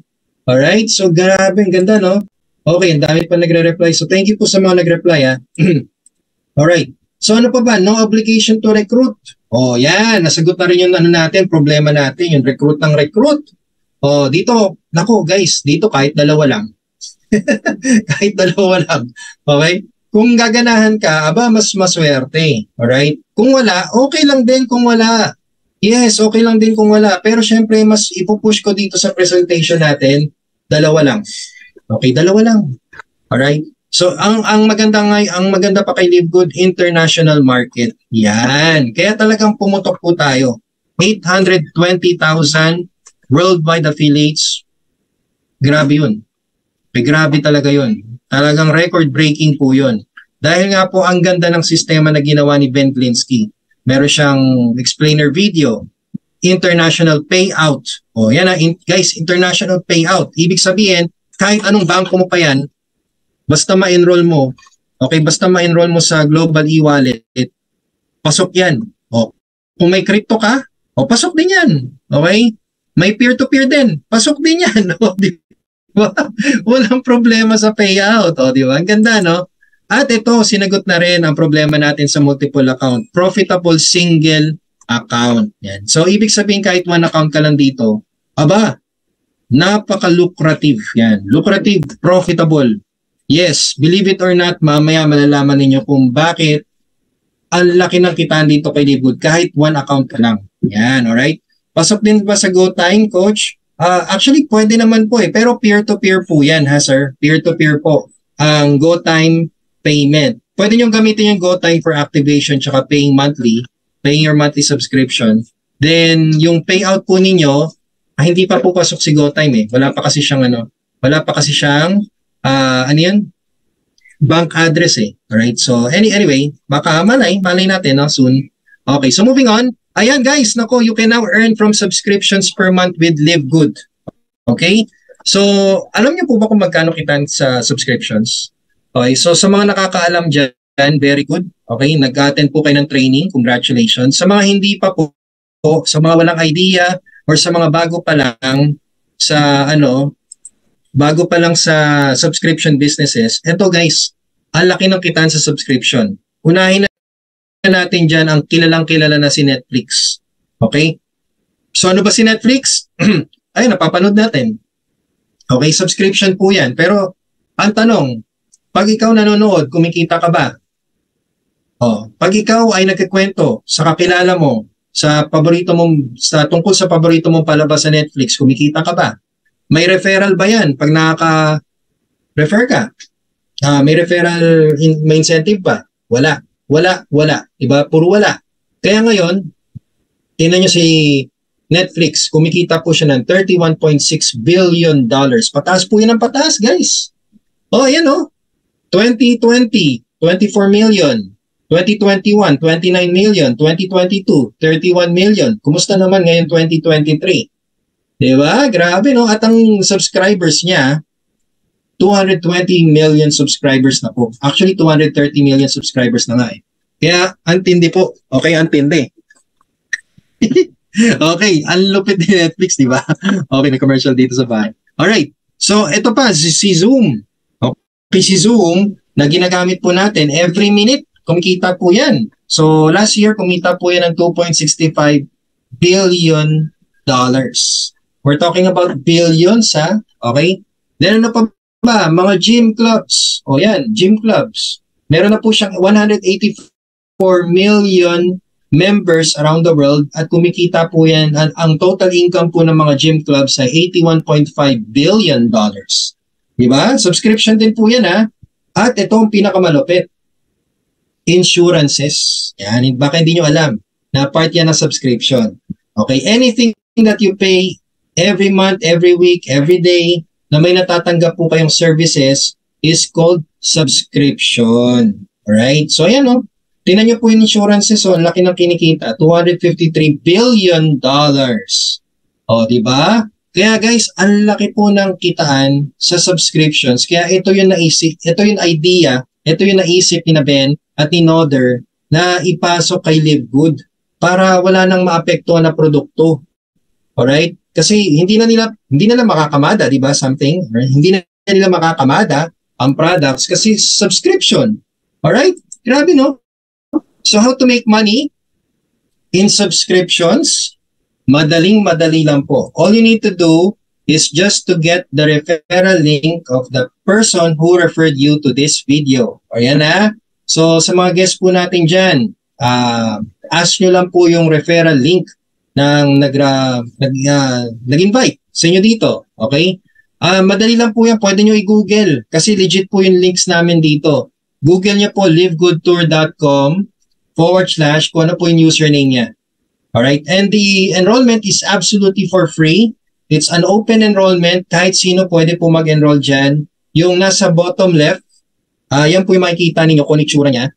Alright? So, grabe, ang ganda, no? Okay, ang dami pa nagre-reply. So, thank you po sa mga nag-reply, ha? Alright. So, ano pa ba? No obligation to recruit. Oh, yan. Nasagot na rin yung ano natin, problema natin, yung recruit ng recruit. Oh, dito, nako guys, dito kahit dalawa lang. Kahit dalawa lang. Okay? Kung gaganahan ka, aba, mas maswerte. Alright? Kung wala, okay lang din kung wala. Yes, okay lang din kung wala. Pero syempre, mas ipupush ko dito sa presentation natin, dalawa lang. Okay, dalawa lang. Alright? So, ang maganda pa kay Live Good, international market. Yan. Kaya talagang pumutok po tayo. 820,000 worldwide affiliates. Grabe yun. Grabe talaga yun. Talagang record-breaking po yun. Dahil nga po, ang ganda ng sistema na ginawa ni Ben Glinsky. Meron siyang explainer video. International payout. O yan na, guys, international payout. Ibig sabihin, kahit anong bangko mo pa yan, basta ma-enroll mo, okay, basta ma-enroll mo sa Global e-wallet, pasok yan. O, kung may crypto ka, o pasok din yan. Okay? May peer-to-peer din, pasok din yan. O, di ba? Walang problema sa payout. O, di ba? Ang ganda, no? At ito, sinagot na rin ang problema natin sa multiple account. Profitable single account. Yan. So, ibig sabihin kahit one account ka lang dito, aba, napaka-lucrative. Yan. Lucrative, profitable. Yes, believe it or not, mamaya malalaman ninyo kung bakit ang laki ng kitaan dito kay Live Good kahit one account ka lang. Yan, alright? Pasok din ba sa GoTime, Coach? Actually, pwede naman po eh. Pero peer-to-peer po yan, ha, sir? Peer-to-peer po ang GoTime payment. Pwede nyo gamitin yung GoTime for activation tsaka paying your monthly subscription. Then, yung payout po ninyo, hindi pa po pasok si GoTime eh. Wala pa kasi siyang ano yan? Bank address eh. Alright, so anyway, baka malay natin no, soon. Okay, so moving on. Ayan guys, nako, you can now earn from subscriptions per month with Live Good. Okay? So, alam niyo po ba kung magkano kitan sa subscriptions? Okay, so sa mga nakakaalam dyan, very good. Okay, nag-attend po kayo ng training. Congratulations. Sa mga hindi pa po, sa mga walang idea, or sa mga bago pa lang sa subscription businesses, eto guys, ang laki ng kitaan sa subscription. Unahin na natin dyan ang kilalang-kilala na si Netflix. Okay? So ano ba si Netflix? Ay, napapanood natin. Okay, subscription po yan. Pero ang tanong, pag ikaw nanonood, kumikita ka ba? Pag ikaw ay nagkikwento sa kakilala mo, tungkol sa paborito mong palabas sa Netflix, kumikita ka ba? May referral ba yan pag nakaka-refer ka? May referral, may incentive ba? Wala. Diba? Puro wala. Kaya ngayon, tingnan nyo si Netflix, kumikita po siya ng $31.6 billion. Pataas po yan ang pataas, guys. Ayan 2020, 24 million. 2021, 29 million. 2022, 31 million. Kumusta naman ngayon 2023? Diba? Grabe, no? At ang subscribers niya, 220 million subscribers na po. Actually, 230 million subscribers na nga eh. Kaya, antindi po. Okay, antindi. Okay, ang lupit ni Netflix, di ba? Okay, may commercial dito sa bahay. Alright, so ito pa, si Zoom. Okay, si Zoom, na ginagamit po natin, every minute, kumikita po yan. So, last year, kumita po yan ng $2.65 billion. We're talking about billions, ha? Okay? Then, ano pa ba? Mga gym clubs. O yan, gym clubs. Meron na po siyang 184 million members around the world at kumikita po yan. Ang total income po ng mga gym clubs ay $81.5 billion. Diba? Subscription din po yan ha. At ito ang pinakamalupit. Insurances. Yan, baka hindi nyo alam na part yan ng subscription. Okay, anything that you pay every month, every week, every day na may natatanggap po kayong services is called subscription. Alright? So ayan o. Tingnan nyo po yung insurances, so laki ng kinikita, $253 billion. O, di ba? Kaya guys, ang laki po ng kitaan sa subscriptions. Kaya ito yung naisip, ito yung idea, ito yung naisip ni Ben at ni Nodder na ipasok kay Live Good para wala nang maapektuhan na produkto. Alright? Kasi hindi na nila makakamada, di ba? Something, right? Hindi na nila makakamada ang products kasi subscription. Alright? Grabe, no? So how to make money in subscriptions? Madaling-madali lang po. All you need to do is just to get the referral link of the person who referred you to this video. O yan na. So sa mga guests po natin dyan, ask nyo lang po yung referral link ng nag-invite sa inyo dito. Okay? Madali lang po yan. Pwede nyo i-google kasi legit po yung links namin dito. Google nyo po livegoodtour.com/ kung ano po yung username niya. Alright? And the enrollment is absolutely for free. It's an open enrollment. Kahit sino pwede po mag-enroll dyan. Yung nasa bottom left, yan po yung makikita ninyo kung itsura niya.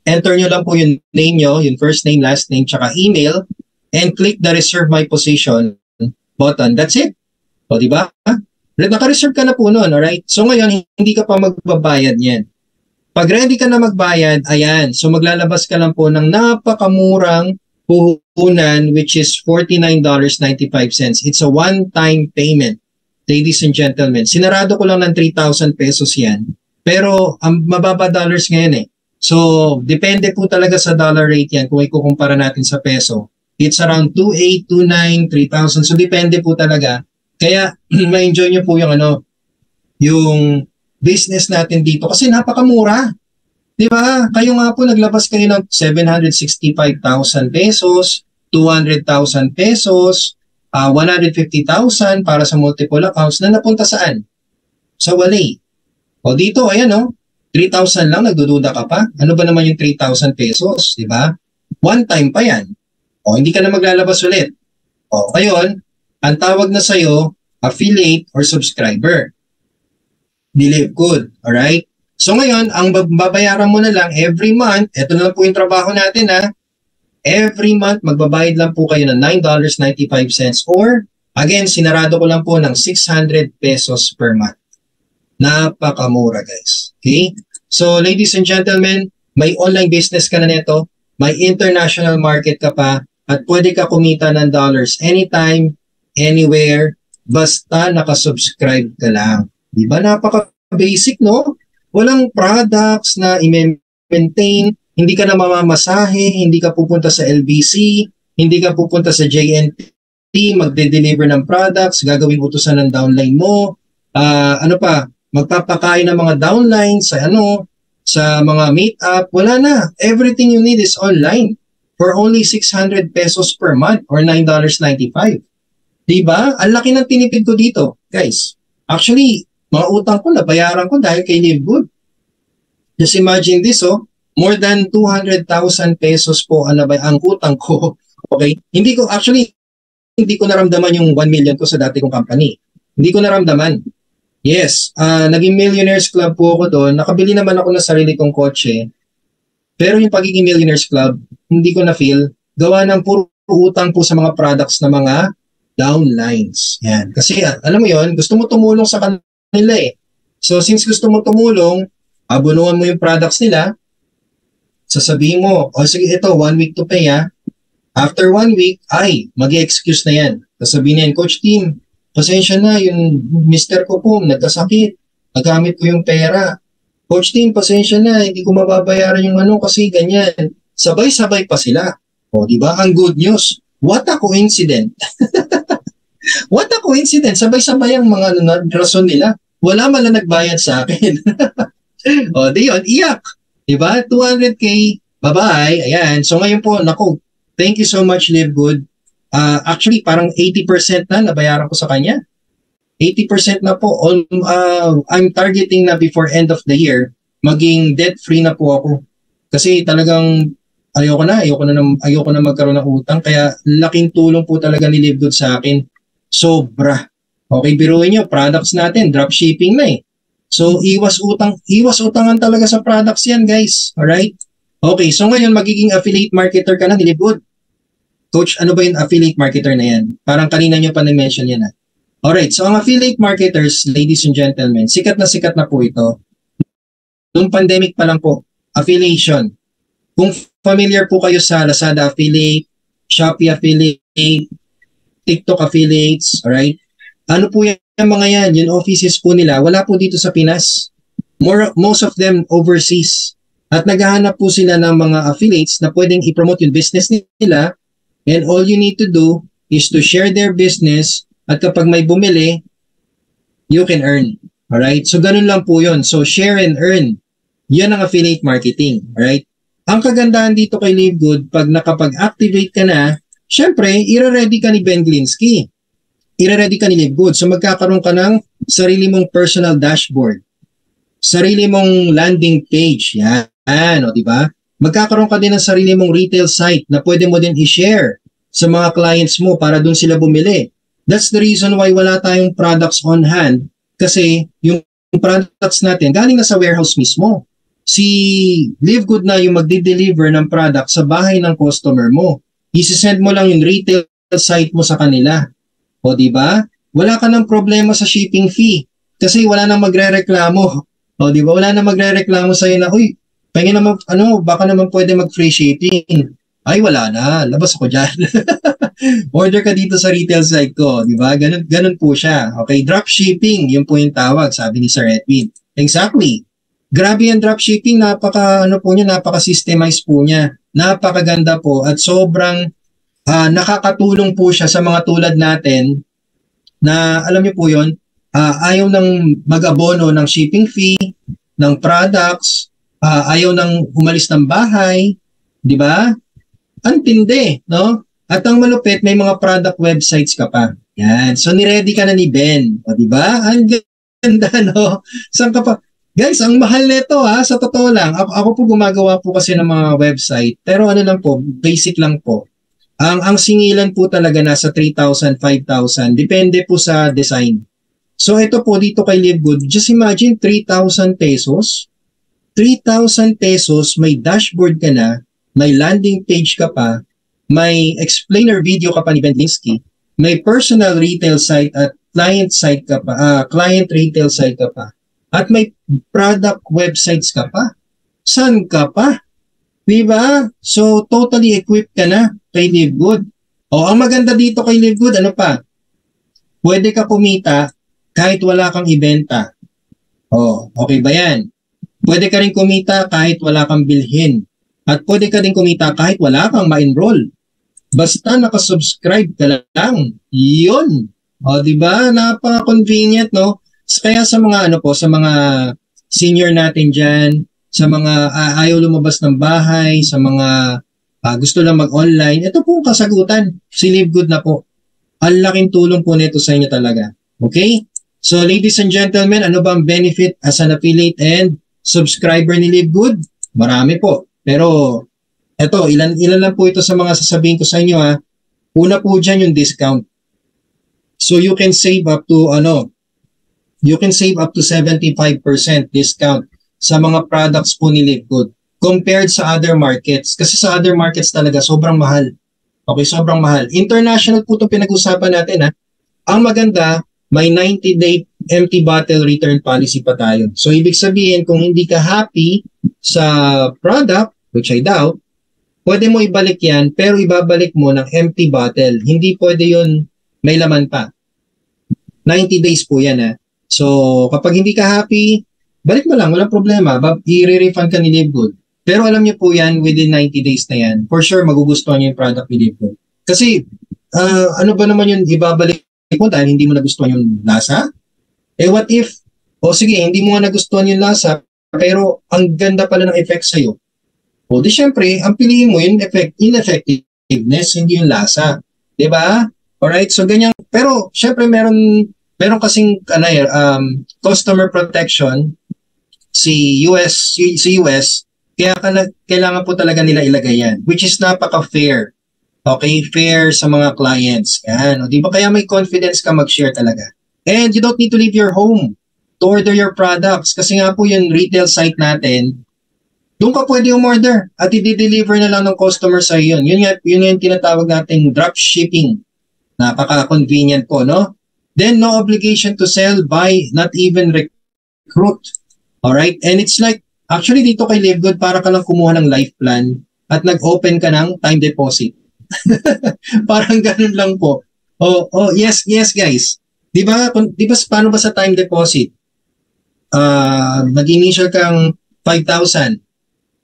Enter nyo lang po yung name nyo, yung first name, last name, tsaka email, and click the reserve my position button. That's it. O, diba? Naka-reserve ka na po nun, alright? So ngayon, hindi ka pa magbabayad yan. Pag ready ka na magbayad, ayan, so maglalabas ka lang po ng napakamurang puhunan which is $49.95. It's a one-time payment, ladies and gentlemen. Sinarado ko lang ng 3,000 pesos yan. Pero ang mababa dollars ngayon eh. So, depende po talaga sa dollar rate yan kung ikukumpara natin sa peso. It's around 2,800, 2,900, 3,000. So, depende po talaga. Kaya, ma-enjoy nyo po yung business natin dito kasi napakamura. Di ba? Kayo nga po naglabas kayo ng 765,000 pesos, 200,000 pesos, 150,000 para sa multiple accounts na napunta saan? Sa Walay. O dito, ayan o, 3,000 lang, nagdududa ka pa. Ano ba naman yung 3,000 pesos? Di ba? One time pa yan. O hindi ka na maglalabas ulit. O ngayon, ang tawag na sa'yo, affiliate or subscriber. Live Good. Alright? So ngayon, ang babayaran mo na lang every month, ito na lang po yung trabaho natin ha. Every month, magbabayad lang po kayo ng $9.95 or, again, sinarado ko lang po ng 600 pesos per month. Napakamura guys. Okay? So ladies and gentlemen, may online business ka na nito, may international market ka pa, at pwede ka kumita ng dollars anytime, anywhere, basta nakasubscribe ka lang. Di ba? Napaka-basic, no? Walang products na i-maintain, hindi ka na mamamasahe, hindi ka pupunta sa LBC, hindi ka pupunta sa JNT, magde-deliver ng products, gagawin utusan ng downline mo, ano pa, magpapakain ng mga downlines sa mga meetup, wala na. Everything you need is online for only 600 pesos per month or $9.95. Diba? Ang laki ng tinipid ko dito, guys. Actually, mga utang ko, nabayaran ko dahil kay Live Good. Just imagine this, more than 200,000 pesos po ang utang ko. Okay? Hindi ko naramdaman yung 1 million ko sa dati kong company. Hindi ko naramdaman. Yes, naging Millionaires Club po ako doon. Nakabili naman ako ng sarili kong kotse. Pero yung pagiging Millionaires Club, hindi ko na-feel. Gawa ng puro utang po sa mga products na mga downlines. Yan. Kasi alam mo yon, gusto mo tumulong sa kanila eh. So since gusto mo tumulong, abunuan mo yung products nila, sasabihin mo, sige ito, 1 week to pay ha. After 1 week, mag-i-excuse na yan. Sasabihin niyan, Coach Tim, pasensya na, yung mister ko po, nagkasakit, nagamit ko yung pera. Coach Tim, pasensya na, hindi ko mababayaran yung kasi ganyan. Sabay-sabay pa sila. O, di ba? Ang good news. What a coincidence. What a coincidence. Sabay-sabay ang mga rason nila. Wala man lang nagbayad sa akin. O, di yun, iyak. Di ba? 200K Bye-bye. Ayan. So ngayon po, naku, thank you so much, Live Good. Actually, parang 80% na nabayaran ko sa kanya. 80% na po. I'm targeting na before end of the year, maging debt-free na po ako. Kasi talagang ayoko na magkaroon ng utang. Kaya laking tulong po talaga ni Live Good sa akin. Sobra. Okay, biruin nyo, products natin, dropshipping na eh. So, iwas utangan talaga sa products yan, guys. Alright? Okay, so ngayon, magiging affiliate marketer ka na ni Live Good. Coach, ano ba yung affiliate marketer na yan? Parang kanina nyo pa na-mention yan. Alright, so ang affiliate marketers, ladies and gentlemen, sikat na po ito. Noong pandemic pa lang po, affiliation. Kung familiar po kayo sa Lazada affiliate, Shopee affiliate, TikTok affiliates, alright? Ano po yan mga yan? Yung offices po nila, wala po dito sa Pinas. Most of them overseas. At naghahanap po sila ng mga affiliates na pwedeng i-promote yung business nila. And all you need to do is to share their business at kapag may bumili, you can earn. Alright? So, ganun lang po yun. So, share and earn. Yan ang affiliate marketing. Alright? Ang kagandahan dito kay Live Good, pag nakapag-activate ka na, syempre, ire-ready ka ni Ben Glinsky. Ire-ready ka ni Live Good. So, magkakaroon ka ng sarili mong personal dashboard. Sarili mong landing page. Yan, o diba? Magkakaroon ka din ng sarili mong retail site na pwede mo din i-share sa mga clients mo para dun sila bumili. That's the reason why wala tayong products on hand kasi yung products natin galing na sa warehouse mismo. Si Live Good na yung magde-deliver ng product sa bahay ng customer mo. I-send mo lang yung retail site mo sa kanila. O diba? Wala ka ng problema sa shipping fee kasi wala nang magrereklamo. O diba? Wala nang magrereklamo sa'yo na, uy, pahingin naman, baka naman pwede mag-free shipping. Ay, wala na. Labas ako dyan. Order ka dito sa retail site ko. Di ba? Ganun po siya. Okay, dropshipping. Yun po yung tawag, sabi ni Sir Edwin. Exactly. Grabe yung dropshipping. Napaka-systemized po niya. Napakaganda po. At sobrang nakakatulong po siya sa mga tulad natin na, alam niyo po yun, ayaw nang mag-abono ng shipping fee, ng products, ayaw nang umalis ng bahay, di ba? Ang tindi, no? At ang malupit, may mga product websites ka pa. Yan. So, niready ka na ni Ben. O, di ba? Ang ganda, no? Saan ka pa? Guys, ang mahal nito, ha? Sa totoo lang. Ako po gumagawa po kasi ng mga website. Pero ano lang po, basic lang po. Ang singilan po talaga nasa 3,000, 5,000. Depende po sa design. So, ito po dito kay Live Good. Just imagine, 3,000 pesos. 3,000 pesos, may dashboard ka na, may landing page ka pa, may explainer video ka pa ni Ben Glinsky, may personal retail site at client retail site ka pa, at may product websites ka pa. Saan ka pa? Diba? So, totally equipped ka na kay Live Good. O, ang maganda dito kay Live Good, ano pa? Pwede ka kumita kahit wala kang ibenta. O, okay ba yan? Pwede ka rin kumita kahit wala kang bilhin. At pwede ka rin kumita kahit wala kang ma-enroll. Basta nakasubscribe ka lang. Yun. O, diba? Napaka-convenient, no? Kaya sa mga sa mga senior natin dyan, sa mga ayaw lumabas ng bahay, sa mga gusto lang mag-online, ito po kasagutan. Si Live Good na po. Ang laking tulong po nito sa inyo talaga. Okay? So, ladies and gentlemen, ano ba ang benefit as an affiliate and subscriber ni Live Good? Marami po. Pero, eto, ilan lang po ito sa mga sasabihin ko sa inyo ha. Una po dyan yung discount. So, you can save up to 75% discount sa mga products po ni Live Good compared sa other markets. Kasi sa other markets talaga, sobrang mahal. Okay, sobrang mahal. International po itong pinag-usapan natin ha. Ang maganda, may 90-day empty bottle return policy pa tayo. So, ibig sabihin, kung hindi ka happy sa product, which I doubt, pwede mo ibalik yan, pero ibabalik mo ng empty bottle. Hindi pwede yun may laman pa. 90 days po yan ha. So, kapag hindi ka happy, balik mo lang, walang problema. I-refund ka ni Live Good. Pero alam niyo po yan, within 90 days na yan, for sure, magugustuhan niyo yung product ni Live Good. Kasi, ano ba naman yun, ibabalik mo dahil hindi mo nagustuhan yung lasa? Eh what if, sige, hindi mo nga nagustuhan yung lasa, pero ang ganda pala ng effect sa'yo. O di syempre, ang piliin mo yung ineffectiveness, hindi yung lasa. Diba? Alright, so ganyan. Pero syempre meron kasing customer protection si US, kaya kailangan po talaga nila ilagay yan, which is napaka-fair. Okay, fair sa mga clients. Yan. O, di ba kaya may confidence ka mag-share talaga. And you don't need to leave your home to order your products. Kasi nga po yung retail site natin, doon ka pwede umorder at i-deliver na lang ng customer sa yun. Yun yung tinatawag nating drop shipping. Napaka-convenient po, no? Then, no obligation to sell, buy, not even recruit. Alright? And it's like, actually dito kay Live Good, para ka lang kumuha ng life plan at nag-open ka ng time deposit. Parang ganun lang po. Yes guys. 'Di ba paano ba sa time deposit? Nag-initial kang 5,000.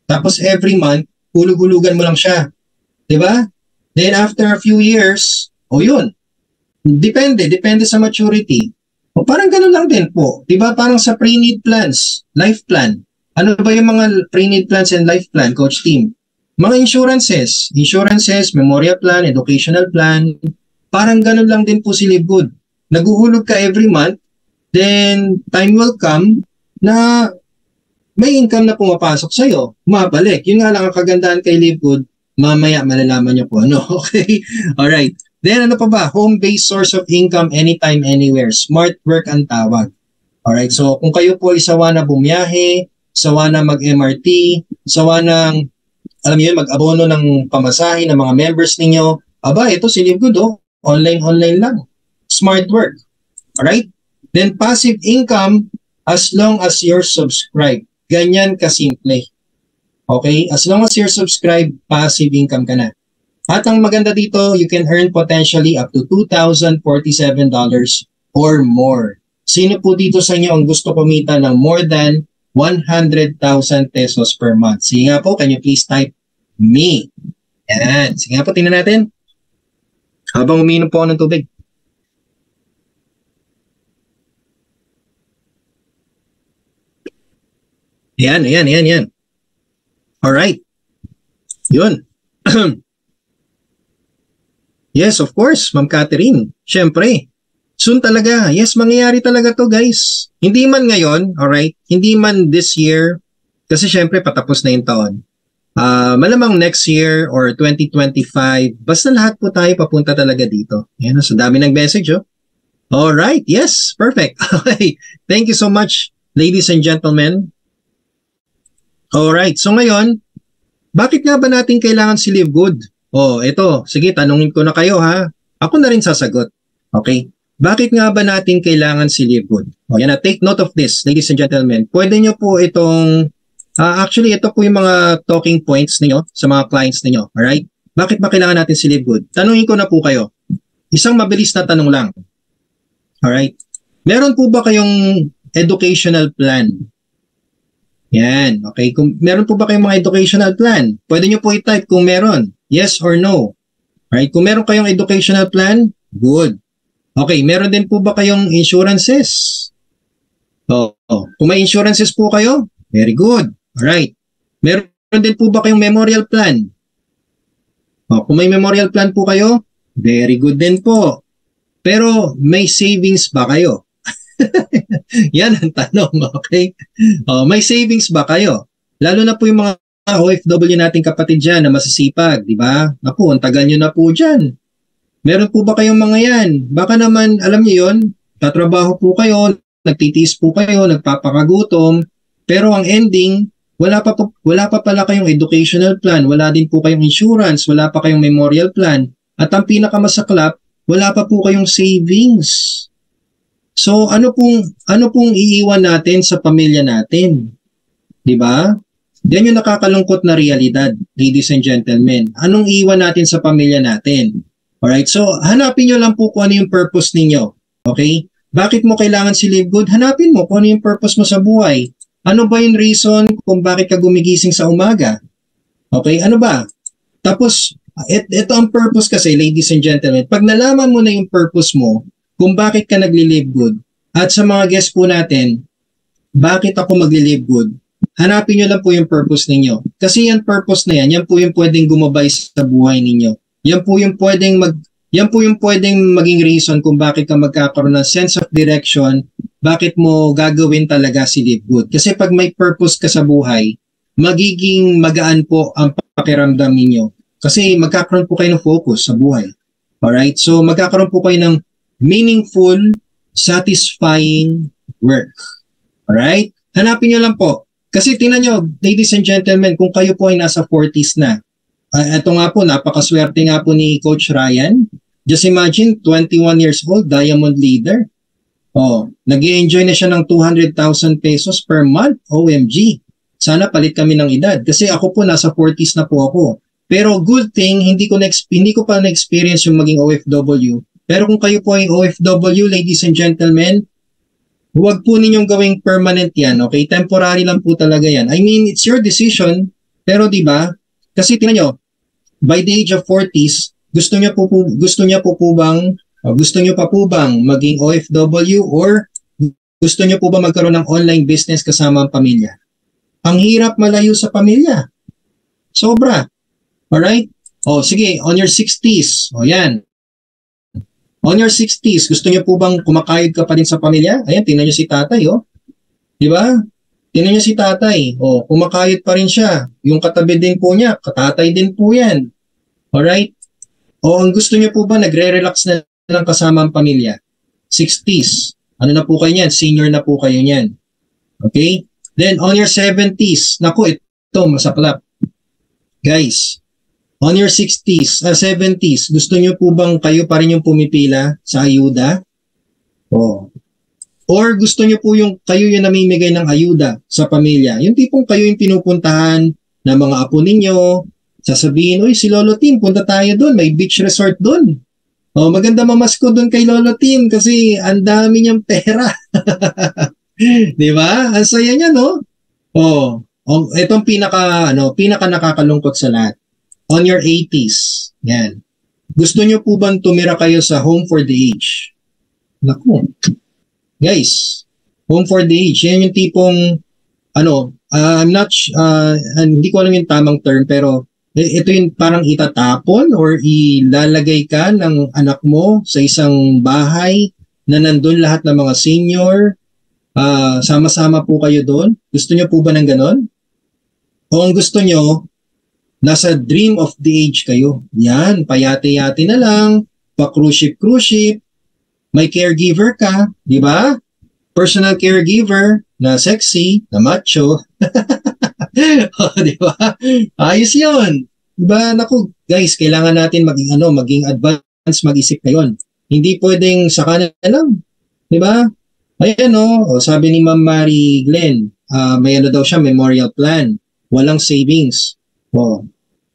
Tapos every month, hulug-hulugan mo lang siya. 'Di ba? Then after a few years, yun. Depende sa maturity. Parang ganun lang din po. 'Di ba? Parang sa pre-need plans, life plan. Ano ba yung mga pre-need plans and life plan, Coach Team? Mga insurances, memorial plan, educational plan, parang ganun lang din po si Live Good. Naguhulog ka every month, then time will come na may income na pumapasok sa'yo, mabalik. Yun nga lang ang kagandahan kay Live Good, mamaya malalaman niyo po ano, okay? Alright. Then ano pa ba? Home-based source of income anytime, anywhere. Smart work ang tawag. Alright, so kung kayo po ay sawa na bumiyahe, sawa na mag-MRT, sawa ng alam niyo mag-abono ng pamasahe ng mga members ninyo, ito si Live Good, online lang. Smart work. Alright? Then passive income as long as you're subscribed. Ganyan kasimple. Okay? As long as you're subscribed, passive income ka na. At ang maganda dito, you can earn potentially up to $2,047 or more. Sino po dito sa inyo ang gusto kumita ng more than 100,000 pesos per month? Sige nga po, can you please type me? Yan. Sige nga po, tingnan natin. Habang umiinom po ako ng tubig. Yan. Alright. Yun. Yes, of course, Ma'am Catherine. Siyempre. Soon talaga. Yes, mangyayari talaga to, guys. Hindi man ngayon, alright? Hindi man this year. Kasi siyempre, patapos na yung taon. Malamang next year or 2025, basta lahat po tayo papunta talaga dito. Ayan, so dami ng message, Alright, yes, perfect. Okay, thank you so much, ladies and gentlemen. Alright, so ngayon, bakit nga ba natin kailangan si Live Good? Ito, sige, tanungin ko na kayo ha. Ako na rin sasagot. Okay, bakit nga ba natin kailangan si Live Good? Yan na, take note of this, ladies and gentlemen. Pwede nyo po itong actually, ito po yung mga talking points ninyo sa mga clients ninyo. Alright? Bakit ba kailangan natin si Live Good? Tanungin ko na po kayo. Isang mabilis na tanong lang. Alright? Meron po ba kayong educational plan? Yan. Okay? Kung meron po ba kayong mga educational plan? Pwede nyo po i-type kung meron. Yes or no. Alright? Kung meron kayong educational plan, good. Okay. Meron din po ba kayong insurances? Kung may insurances po kayo, very good. Alright. Meron din po ba kayong memorial plan? Kung may memorial plan po kayo, very good din po. Pero may savings ba kayo? Yan ang tanong, okay? May savings ba kayo? Lalo na po yung mga OFW nating kapatid dyan na masisipag, di ba? Naku, ang tagal nyo na po dyan. Meron po ba kayong mga yan? Baka naman, alam niyo yun, tatrabaho po kayo, nagtitiis po kayo, nagpapakagutom, pero ang ending, wala pa pala kayong educational plan, wala din po kayong insurance, wala pa kayong memorial plan, at ang pinakamasaklap, wala pa po kayong savings. So ano pong iiwan natin sa pamilya natin? 'Di ba? Yan yung nakakalungkot na realidad, ladies and gentlemen. Anong iiwan natin sa pamilya natin? Alright, so hanapin nyo lang po kung ano yung purpose ninyo. Okay? Bakit mo kailangan si Live Good? Hanapin mo kung ano yung purpose mo sa buhay. Ano ba yung reason kung bakit ka gumigising sa umaga? Okay, ano ba? Tapos, ito ang purpose kasi, ladies and gentlemen. Pag nalaman mo na yung purpose mo, kung bakit ka nagli-live good, at sa mga guests po natin, bakit ako magli-live good? hanapin nyo lang po yung purpose ninyo. Kasi yan purpose na yan po yung pwedeng gumabay sa buhay ninyo. Yan po yung pwedeng maging reason kung bakit ka magkakaroon ng sense of direction, bakit mo gagawin talaga si Live Good. Kasi pag may purpose ka sa buhay, magiging magaan po ang pakiramdam ninyo. Kasi magkakaroon po kayo ng focus sa buhay. Alright? So magkakaroon po kayo ng meaningful, satisfying work. Alright? Hanapin nyo lang po. Kasi tingnan nyo, ladies and gentlemen, kung kayo po ay nasa 40s na, ito nga po, napakaswerte nga po ni Coach Ryan. Just imagine, 21 years old, diamond leader. Oh, nag-i-enjoy na siya ng 200,000 pesos per month. OMG. Sana palit kami ng edad. Kasi ako po, nasa 40s na po ako. Pero good thing, hindi ko pa na-experience yung maging OFW. Pero kung kayo po ay OFW, ladies and gentlemen, huwag po ninyong gawing permanent yan, okay? Temporary lang po talaga yan. I mean, it's your decision, pero di ba? Kasi tingnan nyo, by the age of 40s, gusto niyo pa po bang maging OFW or gusto niyo po ba magkaroon ng online business kasama ang pamilya? Ang hirap malayo sa pamilya. Sobra. Alright? O sige, on your 60s, o yan. On your 60s, gusto niyo po bang kumakayod ka pa rin sa pamilya? Ayan, tingnan niyo si tatay, oh. Di ba? Tingnan niyo si tatay. Oh, kumakayod pa rin siya. Yung katabi din po niya, katatay din po yan. Alright? O ang gusto niyo po ba, nagre-relax na lang kasama ang pamilya? 60s. Ano na po kayo niyan? Senior na po kayo niyan. Okay? Then, on your 70s, naku, ito, masaklap. Guys, on your 60s, 70s, gusto niyo po bang kayo pa rin yung pumipila sa ayuda? Oh. Or gusto niyo po yung kayo yung namimigay ng ayuda sa pamilya? Yung tipong kayo yung pinupuntahan ng mga apo ninyo, sasabihin, uy, si Lolo Tim, punta tayo doon, may beach resort doon. Oh, maganda mamasko doon kay Lolo Tim kasi ang dami niyang pera. Di ba? Ang saya niya, no? Oh, itong pinaka nakakalungkot sa lahat. On your 80s, yan. Gusto nyo po bang tumira kayo sa home for the age? Naku. Guys, home for the age, yan yung tipong, hindi ko alam yung tamang term, pero ito yung parang itatapon or ilalagay ka ng anak mo sa isang bahay na nandun lahat ng mga senior, sama-sama po kayo doon. Gusto nyo po ba ng ganon? O ang gusto nyo, nasa dream of the age kayo. Yan, payate-yate na lang, pa-cruise ship, may caregiver ka, di ba? Personal caregiver na sexy, na macho. Di ba? Ayos yun. Di ba? Naku, guys, kailangan natin maging advance mag-isip ngayon. Hindi pwedeng saka na lang. Di ba? Ayan, sabi ni Ma'am Mary Glenn, may daw siya, memorial plan. Walang savings.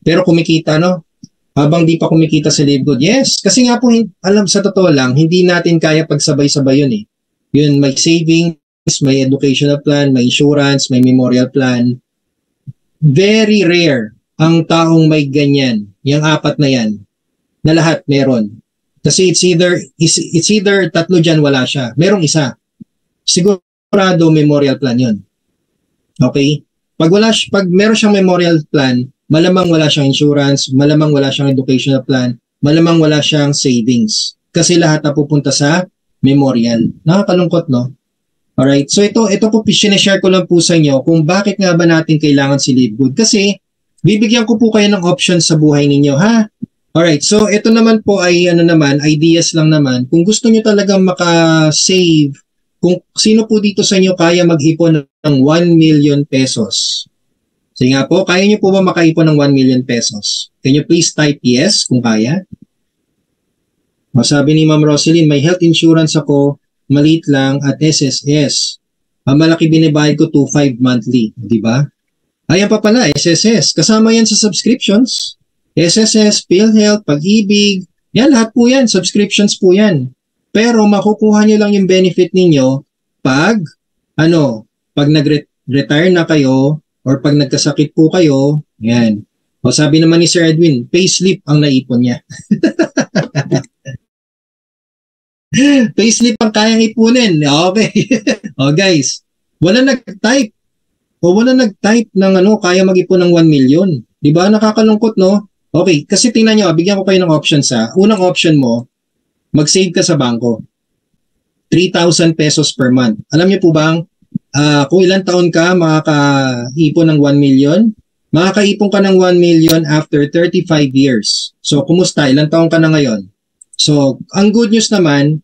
Pero kumikita, no? Habang di pa kumikita sa Live Good. Yes, kasi nga po, alam sa totoo lang, hindi natin kaya pagsabay-sabay yun eh. Yun, may savings, may educational plan, may insurance, may memorial plan. Very rare ang taong may ganyan. Yung apat na yan. Na lahat meron. Kasi it's either tatlo dyan wala siya. Merong isa. Sigurado memorial plan yun. Okay? Pag meron siyang memorial plan, malamang wala siyang insurance, malamang wala siyang educational plan, malamang wala siyang savings. Kasi lahat na pupunta sa memorial. Nakakalungkot, no? Alright, so ito po, sinishare ko lang po sa inyo kung bakit nga ba natin kailangan si Live Good. Kasi, bibigyan ko po kayo ng options sa buhay ninyo, ha? Alright, so ito naman po ay, ideas lang naman. Kung gusto nyo talagang maka-save, kung sino po dito sa inyo kaya mag-ipon ng 1 million pesos? Sige nga po, kaya nyo po ba makaipon ng 1 million pesos? Can you please type yes kung kaya? Sabi ni Ma'am Roselyn, may health insurance ako, maliit lang at SSS. Ang malaki binibayad ko 2.5 monthly, di ba? Ayan pa pala, SSS. Kasama yan sa subscriptions. SSS, PhilHealth, Pag-ibig, yan lahat po yan, subscriptions po yan. Pero makukuha nyo lang yung benefit ninyo pag nag-retire na kayo or pag nagkasakit po kayo, yan. O sabi naman ni Sir Edwin, payslip ang naipon niya. Payslip ang kayang ipunin. Okay. O guys, wala nag-type. O wala nag-type ng kaya mag-ipon ng 1 million. Di ba? Nakakalungkot, no? Okay, kasi tingnan nyo, bigyan ko kayo ng options ha. Unang option mo, mag-save ka sa bangko. 3,000 pesos per month. Alam niyo po bang, kung ilang taon ka makakaipon ng 1 million, makakaipon ka ng 1 million after 35 years. So, kumusta? Ilang taon ka na ngayon? So, ang good news naman,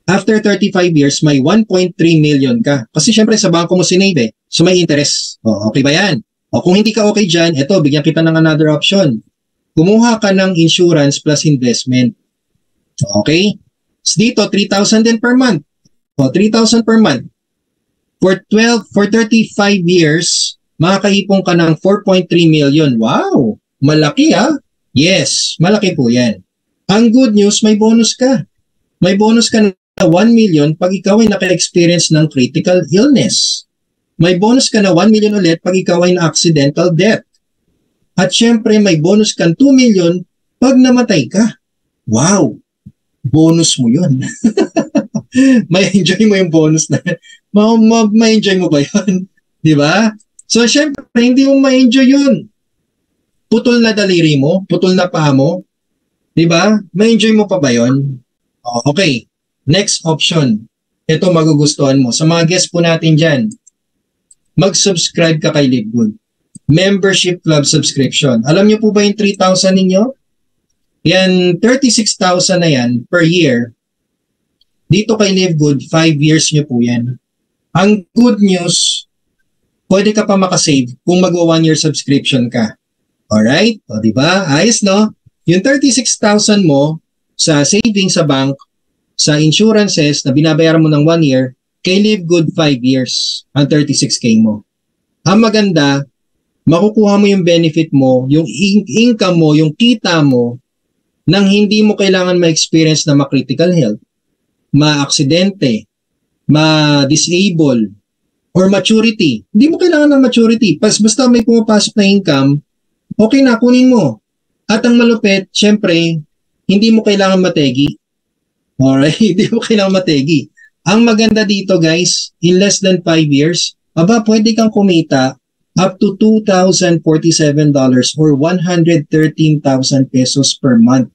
after 35 years, may 1.3 million ka. Kasi syempre sa bangko mo sinave eh. So, may interest. O, okay ba yan? O, kung hindi ka okay dyan, eto, bigyan kita ng another option. Kumuha ka ng insurance plus investment. Okay? So, dito, 3,000 din per month. O, 3,000 per month. For 35 years, makakaipon ka ng 4.3 million. Wow! Malaki ha? Yes, malaki po yan. Ang good news, may bonus ka. May bonus ka na 1 million pag ikaw ay naka-experience ng critical illness. May bonus ka na 1 million ulit pag ikaw ay na-accidental death. At syempre, may bonus kang 2 million pag namatay ka. Wow! Bonus mo yun. May enjoy mo yung bonus na. May enjoy mo ba yun? Di ba? So, syempre, hindi mo ma-enjoy yun. Putol na daliri mo, putol na paa mo. Di ba? May enjoy mo pa ba yun? Okay. Next option. Ito magugustuhan mo. Sa mga guests po natin dyan, mag-subscribe ka kay Live Good. Membership club subscription. Alam niyo po ba yung 3,000 ninyo? Yan, 36,000 na yan per year. Dito kay Live Good, 5 years nyo po yan. Ang good news, pwede ka pa makasave kung magwa 1 year subscription ka. Alright? O, diba? Ayos, no? Yung 36,000 mo sa savings sa bank, sa insurances na binabayaran mo ng 1 year, kay Live Good 5 years ang 36K mo. Ang maganda, makukuha mo yung benefit mo, yung income mo, yung kita mo, nang hindi mo kailangan ma-experience na ma-critical health, ma-aksidente, ma-disable, or maturity. Hindi mo kailangan ng maturity. Basta may pumapasok na income, okay na, kunin mo. At ang malupit, syempre, hindi mo kailangan mategi. Alright? Hindi mo kailangan mategi. Ang maganda dito guys, in less than 5 years, pwede kang kumita up to $2,047 or 113,000 pesos per month.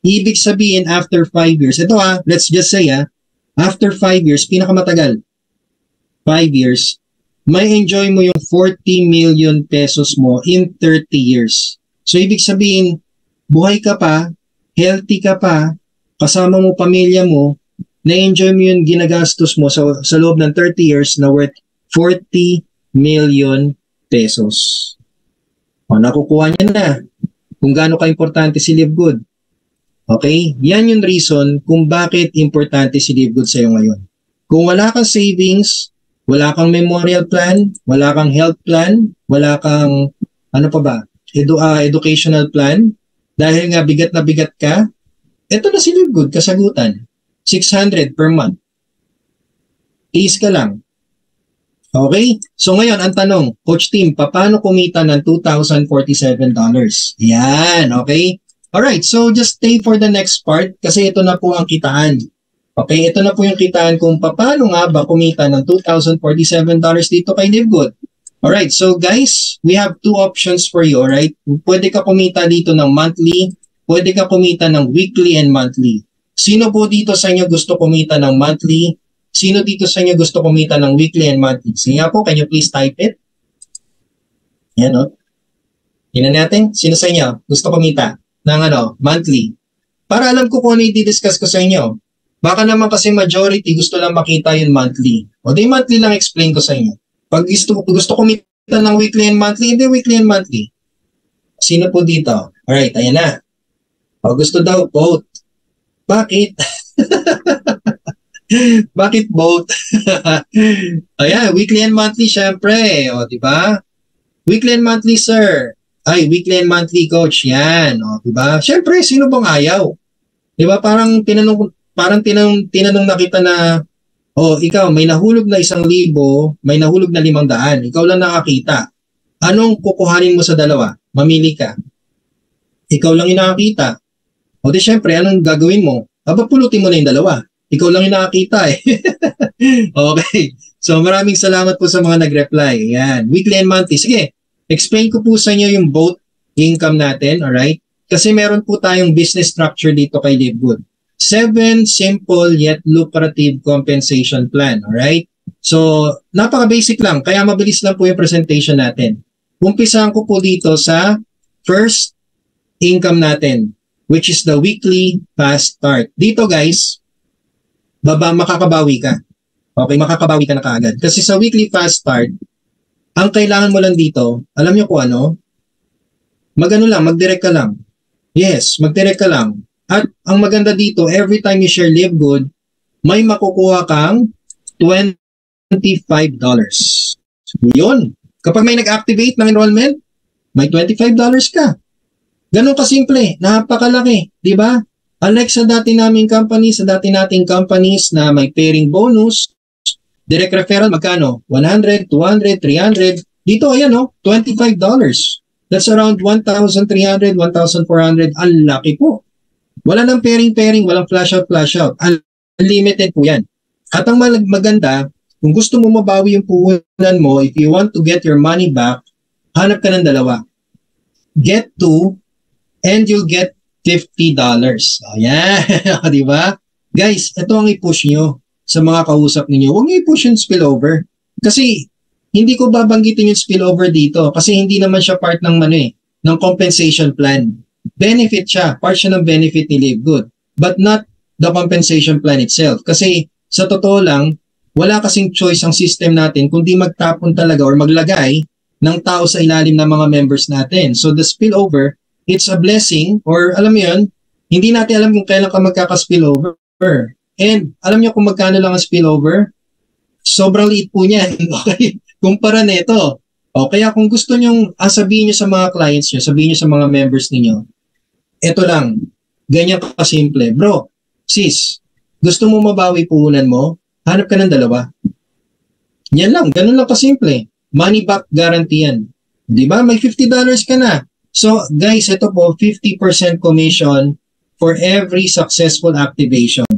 Ibig sabihin, after 5 years, ito let's just say after 5 years, pinakamatagal, 5 years, may enjoy mo yung 40 million pesos mo in 30 years. So, ibig sabihin, buhay ka pa, healthy ka pa, kasama mo pamilya mo, na-enjoy mo yung ginagastos mo sa loob ng 30 years na worth 40 million pesos. O, nakukuha niya na kung gaano ka-importante si Live Good. Okay? Yan yung reason kung bakit importante si Live Good sa'yo ngayon. Kung wala kang savings, wala kang memorial plan, wala kang health plan, wala kang, educational plan, dahil nga bigat na bigat ka, eto na si Live Good, kasagutan. 600 per month. Tiis ka lang. Okay? So ngayon, ang tanong, Coach Tim, paano kumita ng $2,047? Yan, okay? Alright, so just stay for the next part kasi ito na po ang kitaan. Okay, ito na po yung kitaan kung paano nga ba kumita ng $2,047 dito kay Live Good. Alright, so guys, we have two options for you, alright? Pwede ka kumita dito ng monthly, pwede ka kumita ng weekly and monthly. Sino po dito sa inyo gusto kumita ng monthly? Sino dito sa inyo gusto kumita ng weekly and monthly? Sige nga po, can you please type it? Yan o. Tingnan natin, sino sa inyo gusto kumita ng monthly? Para alam ko kung ano i-discuss ko sa inyo. Baka naman kasi majority gusto lang makita yung monthly. O di monthly lang explain ko sa inyo. Pag gusto kumita ng weekly and monthly, hindi weekly and monthly. Sino po dito? Alright, ayan na. O gusto daw both. Bakit? Bakit both? Ayan, weekly and monthly syempre. O, diba? Weekly and monthly, sir. Ay, weekly and monthly, coach. Yan. O, diba? Syempre, sino bang ayaw? Diba? Parang tinanong na kita na, ikaw, may nahulog na 1,000, may nahulog na 500. Ikaw lang nakakita. Anong kukuhanin mo sa dalawa? Mamili ka. Ikaw lang yung nakakita. O di syempre, anong gagawin mo? Pulutin mo na yung dalawa. Ikaw lang yung nakakita eh. Okay. So maraming salamat po sa mga nag-reply. Yan. Weekly and monthly. Sige, explain ko po sa inyo yung both income natin, alright? Kasi meron po tayong business structure dito kay LiveGood. 7 simple yet lucrative compensation plan, alright? So, napaka-basic lang. Kaya mabilis lang po yung presentation natin. Umpisahan ko po dito sa first income natin, which is the weekly fast start. Dito guys, makakabawi ka. Okay, makakabawi ka na kaagad. Kasi sa weekly fast start, ang kailangan mo lang dito, alam nyo kung ano? Mag-direct ka lang. Yes, mag-direct ka lang. At ang maganda dito, every time you share LiveGood, may makukuha kang $25. Yun. Kapag may nag-activate ng enrollment, may $25 ka. Ganun kasimple, napakalaki, di ba? Unlike sa dati nating companies na may pairing bonus, direct referral, magkano? 100, 200, 300. Dito, ayan o, $25. That's around 1,300, 1,400. Ang laki po. Wala nang pairing, walang flash out. Unlimited po yan. At ang maganda, kung gusto mo mabawi yung puhunan mo, if you want to get your money back, hanap ka ng dalawa. Get 2 and you'll get $50. Ayan, di ba? Guys, ito ang i-push nyo sa mga kausap ninyo. Huwag nyo i-push yung spillover. Kasi, hindi ko babanggitin yung spillover dito kasi hindi naman siya part ng ng compensation plan. Benefit siya, part siya ng benefit ni LiveGood, but not the compensation plan itself. Kasi, sa totoo lang, wala kasing choice ang system natin kundi magtapon talaga or maglagay ng tao sa ilalim ng mga members natin. So the spillover, it's a blessing or alam mo yun, hindi natin alam kung kailan ka magkaka-spillover. And alam nyo kung magkano lang ang spillover? Sobrang liit po niyan. Okay? Kumpara nito. O kaya kung gusto nyong sabihin nyo sa mga clients nyo, sabihin nyo sa mga members niyo, eto lang, ganyan kasimple. Bro, sis, gusto mo mabawi puhunan mo? Hanap ka ng dalawa. Yan lang, ganun lang kasimple. Money back guarantee yan. Di ba? May $50 ka na. So, guys, ito po, 50% commission for every successful activation.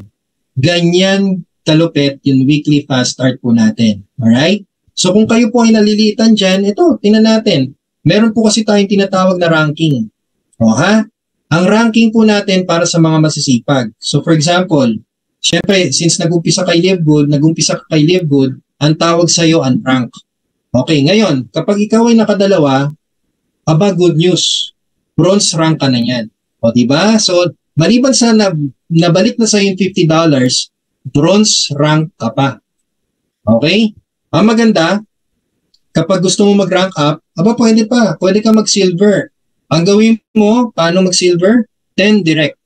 Ganyan kalupit yung weekly fast start po natin. Alright? So, kung kayo po ay nalilitan dyan, ito, tingnan natin. Meron po kasi tayong tinatawag na ranking. O ha? Ang ranking po natin para sa mga masisipag. So, for example, syempre, since nag-umpisa ka kay LiveGood, ang tawag sa'yo unrank. Okay, ngayon, kapag ikaw ay nakadalawa, good news. Bronze rank ka na yan. O, diba? So, maliban sa nabalik na sa'yo yung $50, bronze rank ka pa. Okay? Ang maganda, kapag gusto mo mag-rank up, pwede pa. Pwede ka mag-silver. Ang gawin mo, paano mag-silver? 10 direct.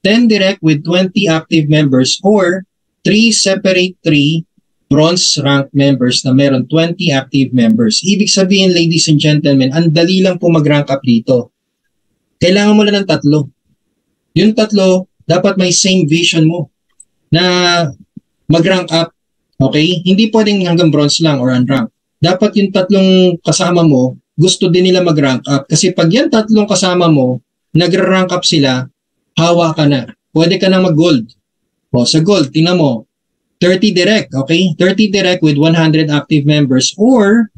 10 direct with 20 active members or 3 separate 3 bronze rank members na meron 20 active members. Ibig sabihin, ladies and gentlemen, ang dali lang po mag-rank up dito. Kailangan mo lang ng 3. Yung 3, dapat may same vision mo na mag-rank up. Okay? Hindi pwedeng hanggang bronze lang or unrank. Dapat yung 3 kasama mo, gusto din nila mag-rank up. Kasi pag yan 3 kasama mo, nag-rank up sila, hawa ka na. Pwede ka na mag-gold. O, sa gold, tingnan mo, 30 direct, okay? 30 direct with 100 active members or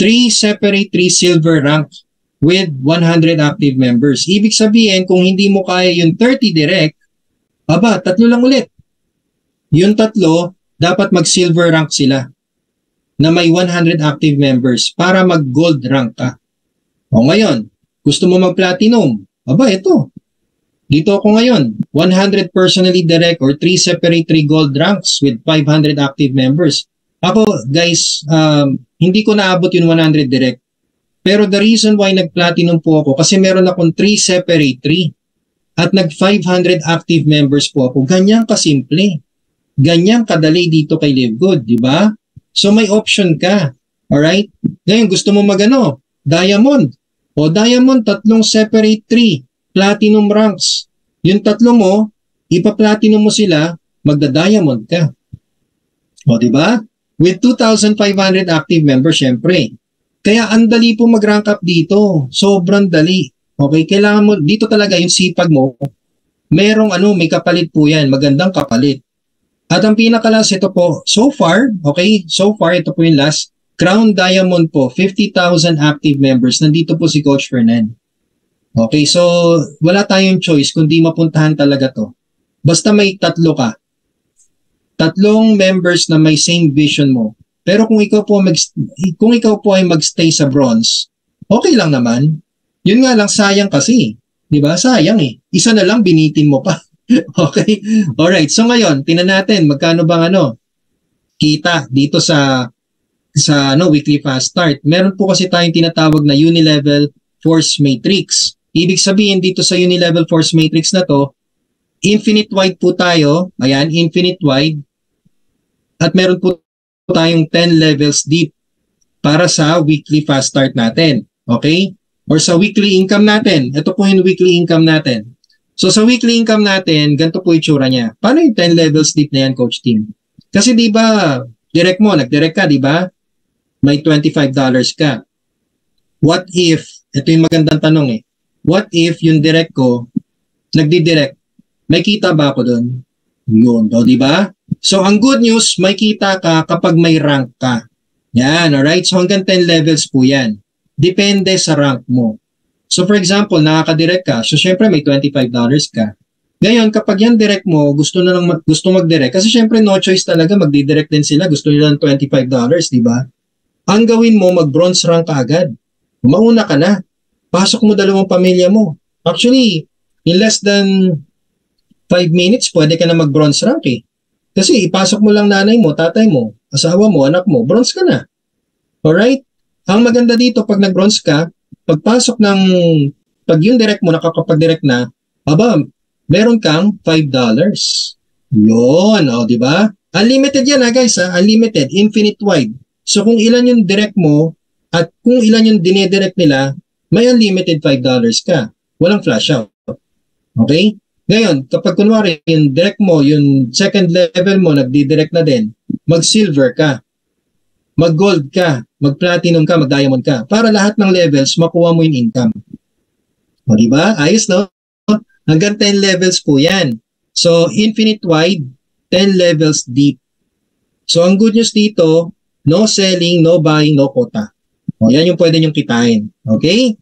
3 separate 3 silver rank with 100 active members. Ibig sabihin, kung hindi mo kaya yung 30 direct, 3 lang ulit. Yung 3, dapat mag-silver rank sila na may 100 active members para mag-gold rank ka. O ngayon, gusto mo mag-platinum? Ito. Dito ako ngayon, 100 personally direct or 3 separate 3 gold ranks with 500 active members. Ako, guys, hindi ko naabot yung 100 direct. Pero the reason why nag-platinum po ako, kasi meron akong 3 separate 3 at nag-500 active members po ako. Ganyan kasimple. Ganyan kadali dito kay LiveGood, di ba? So may option ka. Alright? Ngayon, gusto mo diamond. O diamond, 3 separate 3. Platinum ranks. Yung 3 mo, ipa-platinum mo sila, magda-diamond ka. O, diba? With 2,500 active members, syempre. Kaya ang dali po mag-rank up dito. Sobrang dali. Okay? Kailangan mo, dito talaga yung sipag mo, may kapalit po yan. Magandang kapalit. At ang pinakalas, ito po, so far, okay, so far, ito po yung last, Crown Diamond po, 50,000 active members. Nandito po si Coach Fernan. Okay, so wala tayong choice kundi mapuntahan talaga to. Basta may tatlo ka. Tatlong members na may same vision mo. Pero kung ikaw po ay magstay sa bronze, okay lang naman. Yun nga lang, sayang kasi. Di ba? Sayang eh. Isa na lang, binitin mo pa. Okay? Alright. So ngayon, tingnan natin magkano bang kita dito sa weekly fast start. Meron po kasi tayong tinatawag na unilevel force matrix. Ibig sabihin dito sa unilevel force matrix na to, infinite wide po tayo. Ayan, infinite wide. At meron po tayong 10 levels deep para sa weekly fast start natin. Okay? Or sa weekly income natin. Ito po yung weekly income natin. So sa weekly income natin, ganito po yung tsura niya. Paano yung 10 levels deep na yan, Coach Tim? Kasi di ba, nag-direct ka, di ba? May $25 ka. What if, ito yung magandang tanong eh, what if yung direct ko, nagdi-direct, may kita ba ako doon? Yun, di ba? So ang good news, may kita ka kapag may rank ka. Yan, alright? So hanggang 10 levels po yan. Depende sa rank mo. So for example, nakaka-direct ka, so syempre may $25 ka. Ngayon, kapag yan direct mo, gusto mag-direct, kasi syempre no choice talaga, magdi-direct din sila, gusto nila ng $25, di ba? Ang gawin mo, mag-bronze rank ka agad. Mauna ka na. Pasok mo dalawang pamilya mo. Actually, in less than 5 minutes, pwede ka na mag-bronze rank eh. Kasi ipasok mo lang nanay mo, tatay mo, asawa mo, anak mo, bronze ka na. Alright? Ang maganda dito, pag nag-bronze ka, pag yung direct mo, nakakapag-direct na, meron kang $5. Yun, di ba? Unlimited yan guys, unlimited, infinite wide. So kung ilan yung direct mo, at kung ilan yung dinedirect nila, may unlimited $5 ka. Walang flash out. Okay? Ngayon, kapag kunwari, yung direct mo, yung second level mo, nagdi-direct na din, mag-silver ka, mag-gold ka, mag-platinum ka, mag-diamond ka, para lahat ng levels, makuha mo yung income. O diba? Ayos, no? Hanggang 10 levels po yan. So, infinite wide, 10 levels deep. So, ang good news dito, no selling, no buying, no quota. O, yan yung pwede nyong kitain. Okay?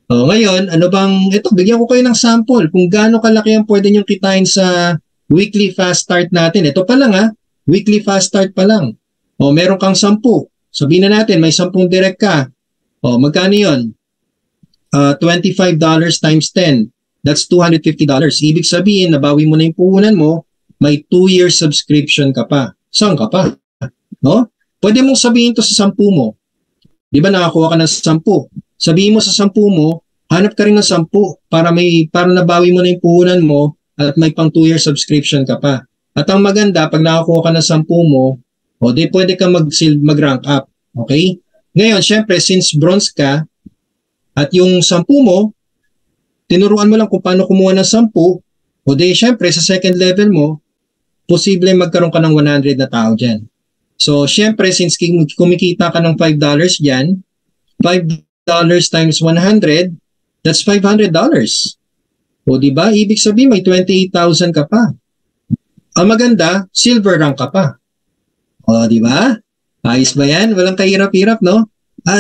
O, ngayon, bigyan ko kayo ng sample kung gaano kalaki ang pwede nyong kitain sa weekly fast start natin. Ito pa lang weekly fast start pa lang. O, meron kang 10. Sabihin na natin, may 10 direct ka. O, magkano yun? $25 times 10. That's $250. Ibig sabihin, nabawi mo na yung puhunan mo, may 2-year subscription ka pa. Saan ka pa? No? Pwede mong sabihin to sa 10 mo. Di ba nakakuha ka ng 10? Sabihin mo sa 10 mo, hanap ka rin ng 10 para nabawi mo na yung puhunan mo at may pang 2-year subscription ka pa. At ang maganda, pag nakakuha ka ng 10 mo, pwede ka mag-rank up. Okay? Ngayon, syempre, since bronze ka, at yung 10 mo, tinuruan mo lang kung paano kumuha ng 10, syempre, sa second level mo, posible magkaroon ka ng 100 na tao dyan. So, syempre, since kumikita ka ng $5 dyan, $5 times 100, that's $500. O, diba? Ibig sabihin, may 28,000 ka pa. Ang maganda, silver rank ka pa. O, diba? Ayos ba yan? Walang kahirap-hirap, no?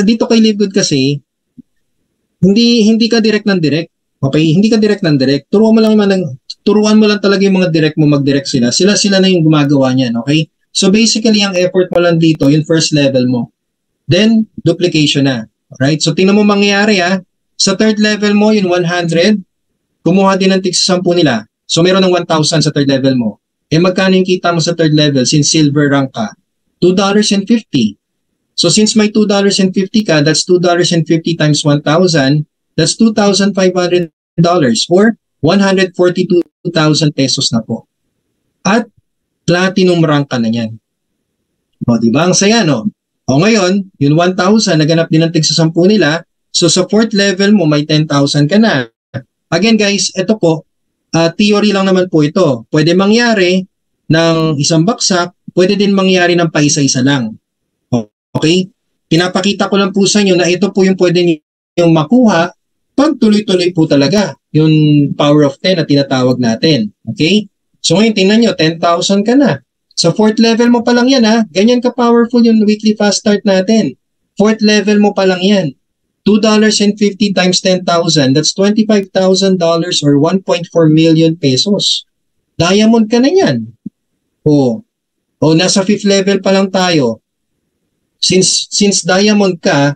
Dito kay Live Good kasi, hindi ka direct ng direct. Okay? Hindi ka direct ng direct. Turuan mo lang talaga yung mga direct mo mag-direct sila. Sila na yung gumagawa niyan. Okay? So basically, ang effort mo lang dito, yung first level mo. Then, duplication na. Alright? So tingnan mo mangyayari Sa third level mo, yung 100, kumuha din ng tig sa 10 nila. So meron ng 1,000 sa third level mo. Magkano yung kita mo sa third level since silver rank ka? $2.50. So since may $2.50 ka, that's $2.50 times 1,000, that's $2,500 or 142,000 pesos na po. At platinum rank ka na yan. O, diba? Ang saya, no? O ngayon, yung 1,000, naganap din ng tig sa 10 nila. So sa fourth level mo, may 10,000 ka na. Again guys, ito po, theory lang naman po ito. Pwede mangyari ng isang baksak, pwede din mangyari ng paisa-isa lang. Okay? Pinapakita ko lang po sa inyo na ito po yung pwede niyong makuha pag tuloy-tuloy po talaga yung power of 10 na tinatawag natin. Okay? So ngayon, tingnan nyo, 10,000 ka na. Sa fourth level mo pa lang yan ha. Ganyan ka-powerful yung weekly fast start natin. Fourth level mo pa lang yan. $2.50 times 10,000, that's $25,000 or 1.4 million pesos. Diamond ka na yan. Nasa fifth level pa lang tayo. Since diamond ka,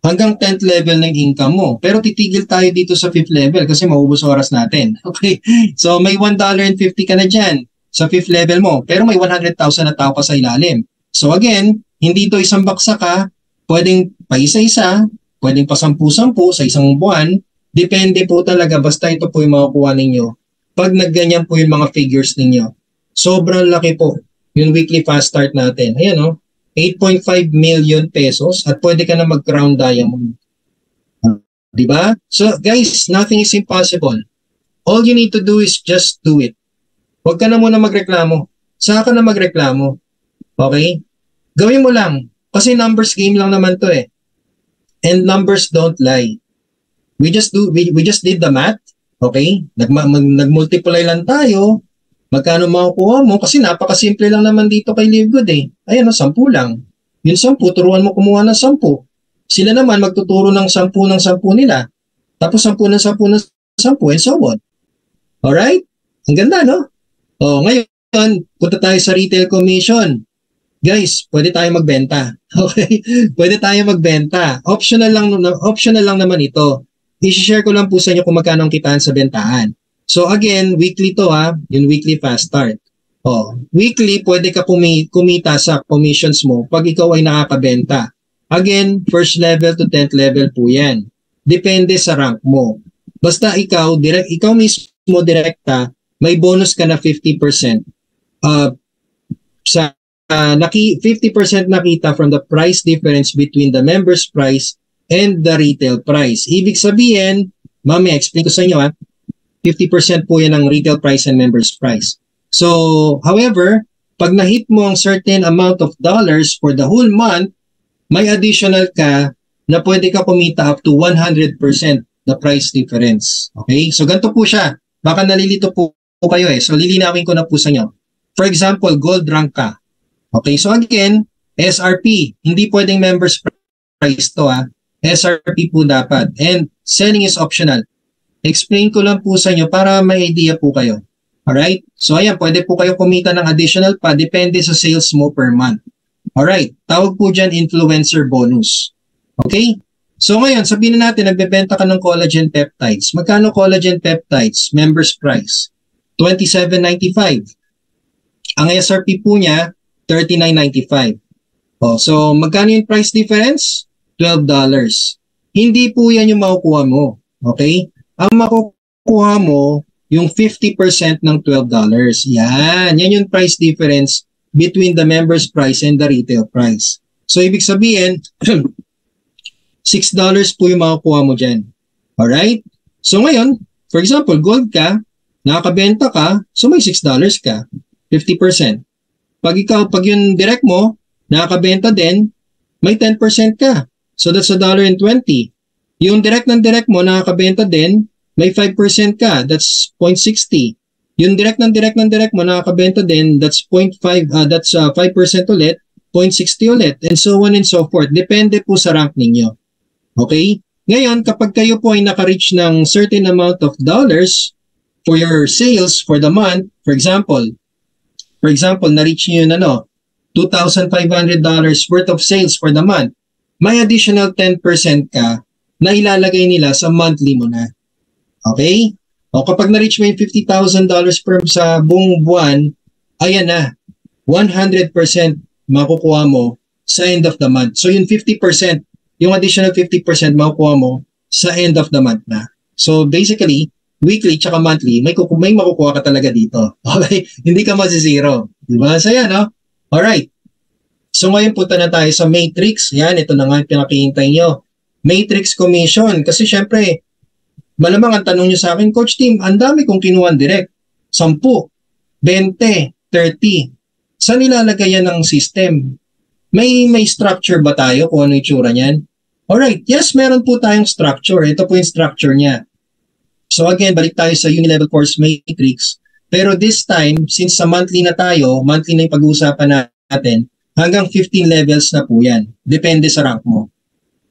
hanggang 10th level ng income mo. Pero titigil tayo dito sa 5th level kasi maubos oras natin. Okay? So may $1.50 ka na dyan sa 5th level mo. Pero may 100,000 na tao pa sa ilalim. So again, hindi ito isang baksa ka. Pwedeng pa isa-isa, pwedeng pa 10-10 sa isang buwan. Depende po talaga. Basta ito po yung makukuha ninyo. Pag nagganyan po yung mga figures ninyo. Sobrang laki po yung weekly fast start natin. Ayan o. 8.5 million pesos at pwede ka na mag-crown diamond. Diba? So guys, nothing is impossible. All you need to do is just do it. Huwag ka na muna magreklamo. Saka ka na magreklamo. Okay? Gawin mo lang. Kasi numbers game lang naman to eh. And numbers don't lie. We just did the math. Okay? Nag-multiply lang tayo. Magkano makukuha mo? Kasi napakasimple lang naman dito kay Livegood eh. Ayan 10 lang. Yung 10, turuan mo kumuha ng 10. Sila naman magtuturo ng 10 ng 10 nila. Tapos 10 ng 10 ng 10 and so on. Alright? Ang ganda, no? Ngayon, punta tayo sa retail commission. Guys, pwede tayo magbenta. Okay? Pwede tayo magbenta. Optional lang naman ito. I-share ko lang po sa inyo kung magkano ang kitaan sa bentahan. So again, weekly to yung weekly fast start. Weekly, pwede ka kumita sa commissions mo pag ikaw ay nakakabenta. Again, first level to 10th level po yan. Depende sa rank mo. Basta ikaw mismo direkta, may bonus ka na 50%. 50% nakita from the price difference between the member's price and the retail price. Ibig sabihin, mamaya explain ko sa inyo 50% po yan ang retail price and member's price. So, however, pag na-hit mo ang certain amount of dollars for the whole month, may additional ka na pwede ka kumita up to 100% the price difference. Okay? So, ganito po siya. Baka nalilito po kayo eh. So, lilinawin ko na po sa inyo. For example, gold rank ka. Okay? So, again, SRP. Hindi pwedeng member's price to SRP po dapat. And selling is optional. Explain ko lang po sa inyo para may idea po kayo. Alright? So ayan, pwede po kayo kumita ng additional pa depende sa sales mo per month. Alright? Tawag po dyan influencer bonus. Okay? So ngayon, sabihin na natin, nagbebenta ka ng collagen peptides. Magkano collagen peptides? Members price? $27.95. Ang SRP po niya, $39.95. So magkano yung price difference? $12. Hindi po yan yung makukuha mo. Okay? Ang makukuha mo, yung 50% ng $12. Yan yung price difference between the member's price and the retail price. So, ibig sabihin, $6 po yung makukuha mo dyan. Alright? So, ngayon, for example, gold ka, nakakabenta ka, so may $6 ka, 50%. Pag yung direct mo, nakakabenta din, may 10% ka. So, that's $1.20. Yung direct mo, nakakabenta din, may 5% ka, that's 0.60. Yung direct mo, nakakabenta din, that's 5% ulit, 0.60 ulit, and so on and so forth. Depende po sa rank ninyo. Okay? Ngayon, kapag kayo po ay naka-reach ng certain amount of dollars for your sales for the month, for example, na-reach nyo yun $2,500 worth of sales for the month, may additional 10% ka na ilalagay nila sa monthly mo na. Okay? O kapag na-reach mo yung $50,000 per sa buong buwan, ayan na, 100% makukuha mo sa end of the month. So yung 50%, yung additional 50% makukuha mo sa end of the month na. So basically, weekly tsaka monthly, may makukuha ka talaga dito. Okay? Hindi ka masizero. Diba? So yan, no? Alright. So ngayon punta na tayo sa matrix. Yan, ito na nga yung pinakihintay nyo. Matrix commission. Kasi syempre, malamang ang tanong nyo sa akin, Coach Tim, ang dami kong kinuha direct. 10, 20, 30. Saan nilalagay yan ng system? May structure ba tayo kung ano yung tsura niyan? Alright, yes, meron po tayong structure. Ito po yung structure niya. So again, balik tayo sa Unilevel Course Matrix. Pero this time, since sa monthly na tayo, monthly na yung pag-uusapan natin, hanggang 15 levels na po yan. Depende sa rank mo.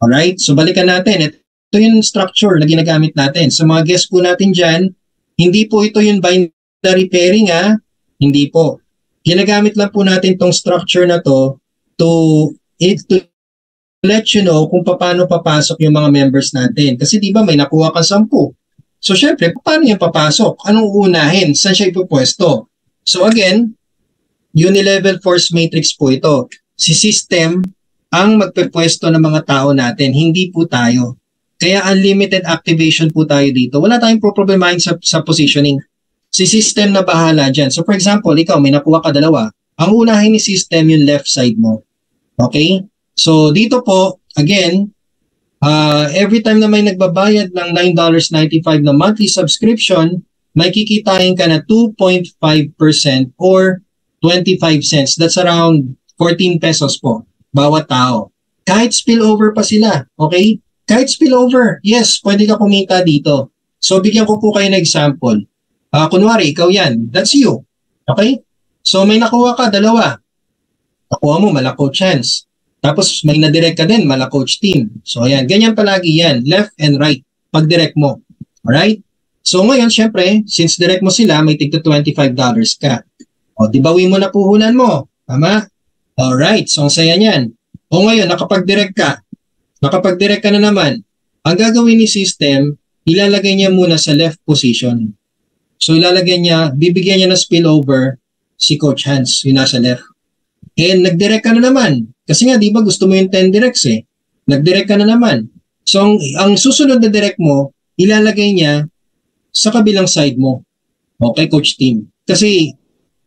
Alright? So balikan natin. Ito yung structure na ginagamit natin. Sa mga guests po natin dyan, hindi po ito yung binary pairing Hindi po. Ginagamit lang po natin tong structure na to let you know kung paano papasok yung mga members natin. Kasi di ba may nakuha kang 10. So syempre, paano yung papasok? Anong uunahin? Saan siya ipupwesto? So again, unilevel force matrix po ito. Si system ang magpepwesto ng mga tao natin, hindi po tayo. Kaya unlimited activation po tayo dito. Wala tayong problemahin sa positioning. Si system na bahala dyan. So for example, ikaw may nakuha ka 2. Ang unahin ni system yung left side mo. Okay? So dito po, again, every time na may nagbabayad ng $9.95 na monthly subscription, may kikitain ka na 2.5% or 25 cents. That's around 14 pesos po, bawat tao. Kahit spillover pa sila, okay? Kahit spillover, yes, pwede ka kumita dito. So bigyan ko po kayo ng example. Kunwari, ikaw yan, that's you. Okay? So may nakuha ka 2. Nakuha mo, mala coach chance. Tapos may na-direct ka din, mala coach team. So ayan, ganyan palagi yan, left and right, pag direct mo. Alright? So ngayon, syempre, since direct mo sila, may tigto $25 ka. O, di bawi mo na puhunan mo. Tama? Alright, so ang saya niyan. O ngayon, nakapag-direct ka na naman. Ang gagawin ni system, ilalagay niya muna sa left position. So ilalagay niya, bibigyan niya ng spillover si Coach Hans, yung nasa left. And nag-direct ka na naman. Kasi nga, di ba gusto mo yung 10 directs eh. Nag-direct ka na naman. So ang susunod na direct mo, ilalagay niya sa kabilang side mo. Okay, Coach Team. Kasi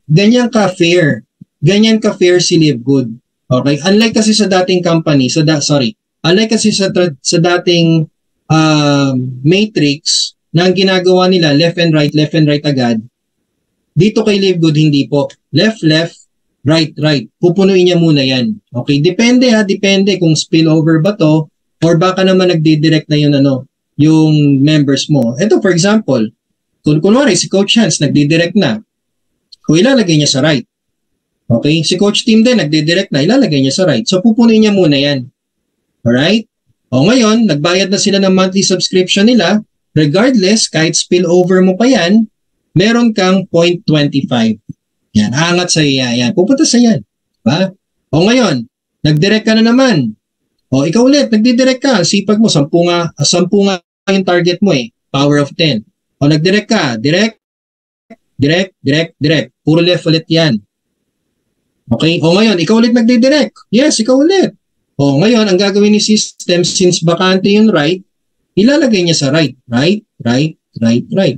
ganyan ka-fair. Ganyan ka-fair si Live Good. Okay? Unlike kasi sa dating company, unlike kasi sa dating matrix na ang ginagawa nila left and right agad, dito kay Live Good hindi po. Left, right. Pupunuin niya muna yan. Okay? Depende kung spillover ba to or baka naman nagdidirect na yung members mo. Ito for example, kunwari si Coach Hans nagdidirect na, o ilalagay niya sa right. Okay? Si Coach Team din nagdidirect na, ilalagay niya sa right. So pupunuin niya muna yan. Alright? O ngayon, nagbayad na sila ng monthly subscription nila, regardless, kahit spillover mo pa yan, meron kang 0.25. Yan, angat sa iya. Yan, pupunta sa yan. Diba? O ngayon, nagdirect ka na naman. O ikaw ulit, nagdidirect ka. Sipag mo, 10 nga yung target mo eh. Power of 10. O nagdirect ka, direct. Puro left ulit yan. Okay? O ngayon, ikaw ulit nagdidirect. Yes, ikaw ulit. O ngayon, ang gagawin ni system, since bakante yung right, ilalagay niya sa right. Right.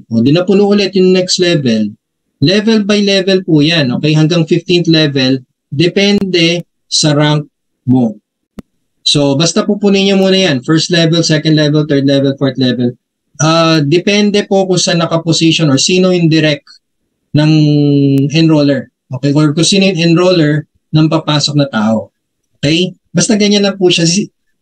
O di napuno ulit yung next level. Level by level po yan. Okay? Hanggang 15th level, depende sa rank mo. So, basta pupunin niyo muna yan. First level, second level, third level, fourth level. Depende po kung saan nakaposition or sino yung direct ng enroller. Okay? Or kung sino yung enroller ng papasok na tao. Okay? Basta ganyan lang po siya.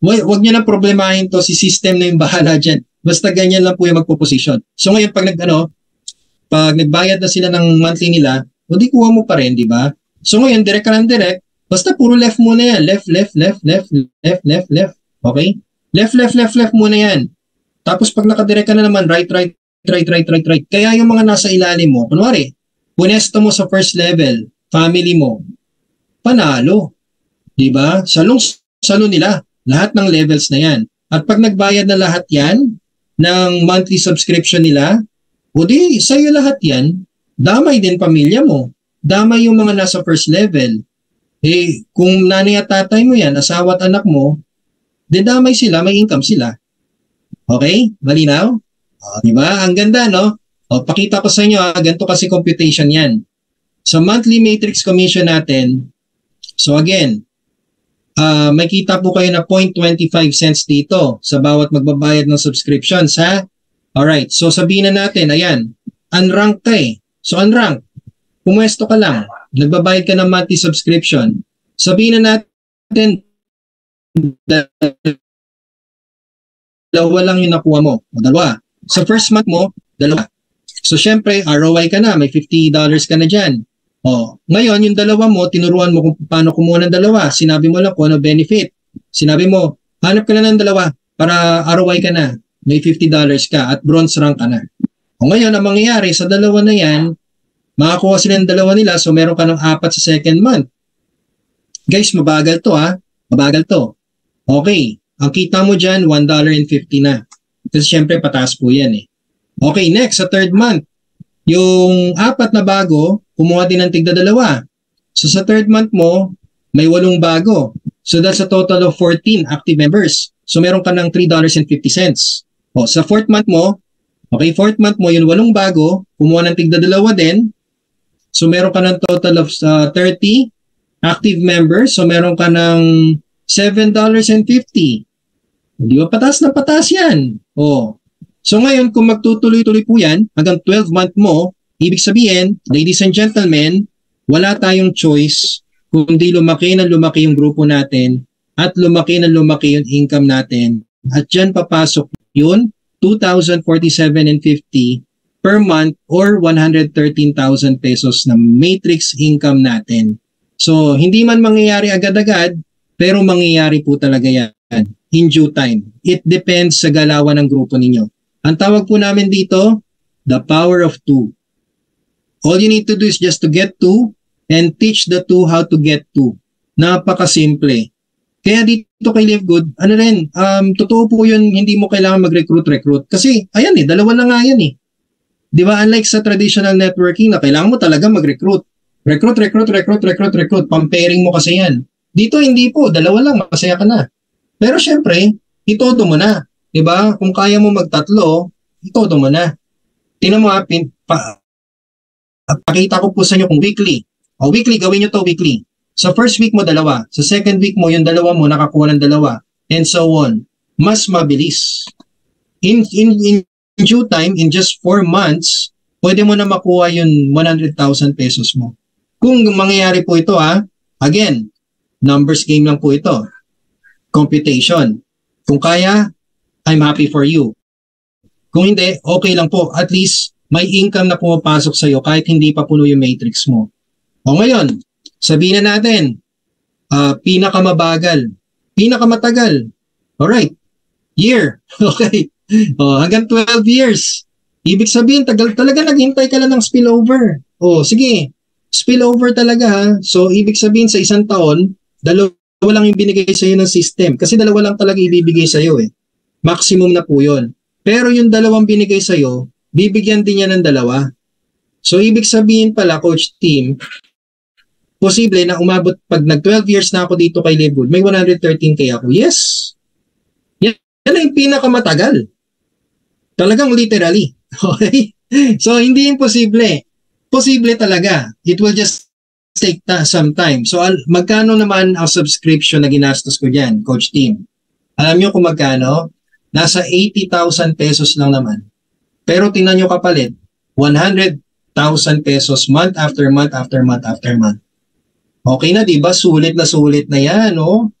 Huwag niyo na problemahin to. Si system na yung bahala dyan. Basta ganyan lang po yung magpo-position. So ngayon, pag nagbayad na sila ng monthly nila, hindi kuha mo pa rin, di ba? So ngayon, direct ka ng direct. Basta puro left muna yan. Left. Okay? Left muna yan. Tapos pag nakadirect ka na naman, right. Kaya yung mga nasa ilalim mo, kunwari, punesto mo sa first level, family mo, panalo. Diba? Salong nila. Lahat ng levels na yan. At pag nagbayad na lahat yan, ng monthly subscription nila, o di, sa'yo lahat yan, damay din pamilya mo. Damay yung mga nasa first level. Eh, kung nanay at tatay mo yan, asawa at anak mo, di damay sila, may income sila. Okay? Malinaw? O, diba? Ang ganda, no? O, pakita ko sa inyo, ganito kasi computation yan. Sa monthly matrix commission natin, so again, may kita po kayo na 0.25 cents dito sa bawat magbabayad ng subscriptions, ha? Alright, so sabihin na natin, ayan, unranked ka eh. So unranked, pumwesto ka lang, nagbabayad ka ng monthly subscription. Sabihin na natin, dalawa lang yung nakuha mo. O dalawa. Sa first month mo, dalawa. So, syempre, ROI ka na, may $50 ka na dyan. O, ngayon, yung dalawa mo, tinuruan mo kung paano kumuha ng dalawa. Sinabi mo lang kung ano benefit. Sinabi mo, hanap ka na ng dalawa para ROI ka na. May $50 ka at bronze rank ka na. O ngayon, ang mangyayari sa dalawa na yan, makakuha sila ng dalawa nila, so meron ka ng 4 sa second month. Guys, mabagal to ha. Mabagal to. Okay, ang kita mo dyan, $1.50 na. Kasi syempre, pataas po yan eh. Okay, next, sa third month, yung 4 na bago, kumuha din ng tigda dalawa. So sa third month mo, may 8 bago. So that's a total of 14 active members. So meron ka ng $3.50. O, sa fourth month mo, okay, fourth month mo, yung 8 bago, kumuha ng tigda dalawa din. So meron ka ng total of 30 active members. So meron ka ng $7.50. Di ba patas na patas yan? O, so ngayon, kung magtutuloy-tuloy po yan, hanggang 12 month mo, ibig sabihin, ladies and gentlemen, wala tayong choice kundi lumaki na lumaki yung grupo natin at lumaki na lumaki yung income natin. At dyan papasok yun, $2,047.50 per month or 113,000 pesos na matrix income natin. So, hindi man mangyayari agad-agad, pero mangyayari po talaga yan in due time. It depends sa galawan ng grupo ninyo. Ang tawag po namin dito, the power of 2. All you need to do is just to get 2 and teach the 2 how to get 2. Napakasimple. Kaya dito kay Live Good, ano rin, totoo po yun, hindi mo kailangan mag-recruit. Kasi, ayan eh, dalawa na nga yan eh. Di ba? Unlike sa traditional networking na kailangan mo talaga mag-recruit. Recruit. Pang-pairing mo kasi yan. Dito hindi po, dalawa lang, masaya ka na. Pero syempre, itodo mo na. Di ba? Kung kaya mo magtatlo, itodo mo na. Tingnan mo pakita ko po sa inyo kung weekly. O weekly, gawin nyo to weekly. Sa first week mo, dalawa. Sa second week mo, yung dalawa mo, nakakuha ng dalawa. And so on. Mas mabilis. In due time, in just 4 months, pwede mo na makuha yung 100,000 pesos mo. Kung mangyayari po ito again, numbers game lang po ito. Computation. Kung kaya, I'm happy for you. Kung hindi, okay lang po. At least, may income na pumapasok sa'yo kahit hindi pa puno yung matrix mo. O ngayon, sabihin na natin, pinakamabagal, pinakamatagal. Alright, year. Okay. Hanggang 12 years. Ibig sabihin, talaga naghintay ka lang ng spillover. Sige, spillover talaga ha. So, ibig sabihin sa isang taon, dalawa lang yung binigay sa'yo ng system. Kasi dalawa lang talaga ibibigay sa'yo eh. Maximum na po yun. Pero yung dalawang binigay sa'yo, bibigyan din niya ng dalawa. So, ibig sabihin pala, Coach Team, posible na umabot, pag nag-12 years na ako dito kay Live Good, may 113K ako. Yes! Yan ang pinakamatagal. Talagang literally. Okay? So, hindi imposible. Posible talaga. It will just take some time. So, magkano naman ang subscription na ginastos ko dyan, Coach Team? Alam nyo kung magkano? Nasa 80,000 pesos lang naman. Pero tingnan nyo kapalit, 100,000 pesos month after month after month after month. Okay na, di ba? Sulit na yan, no?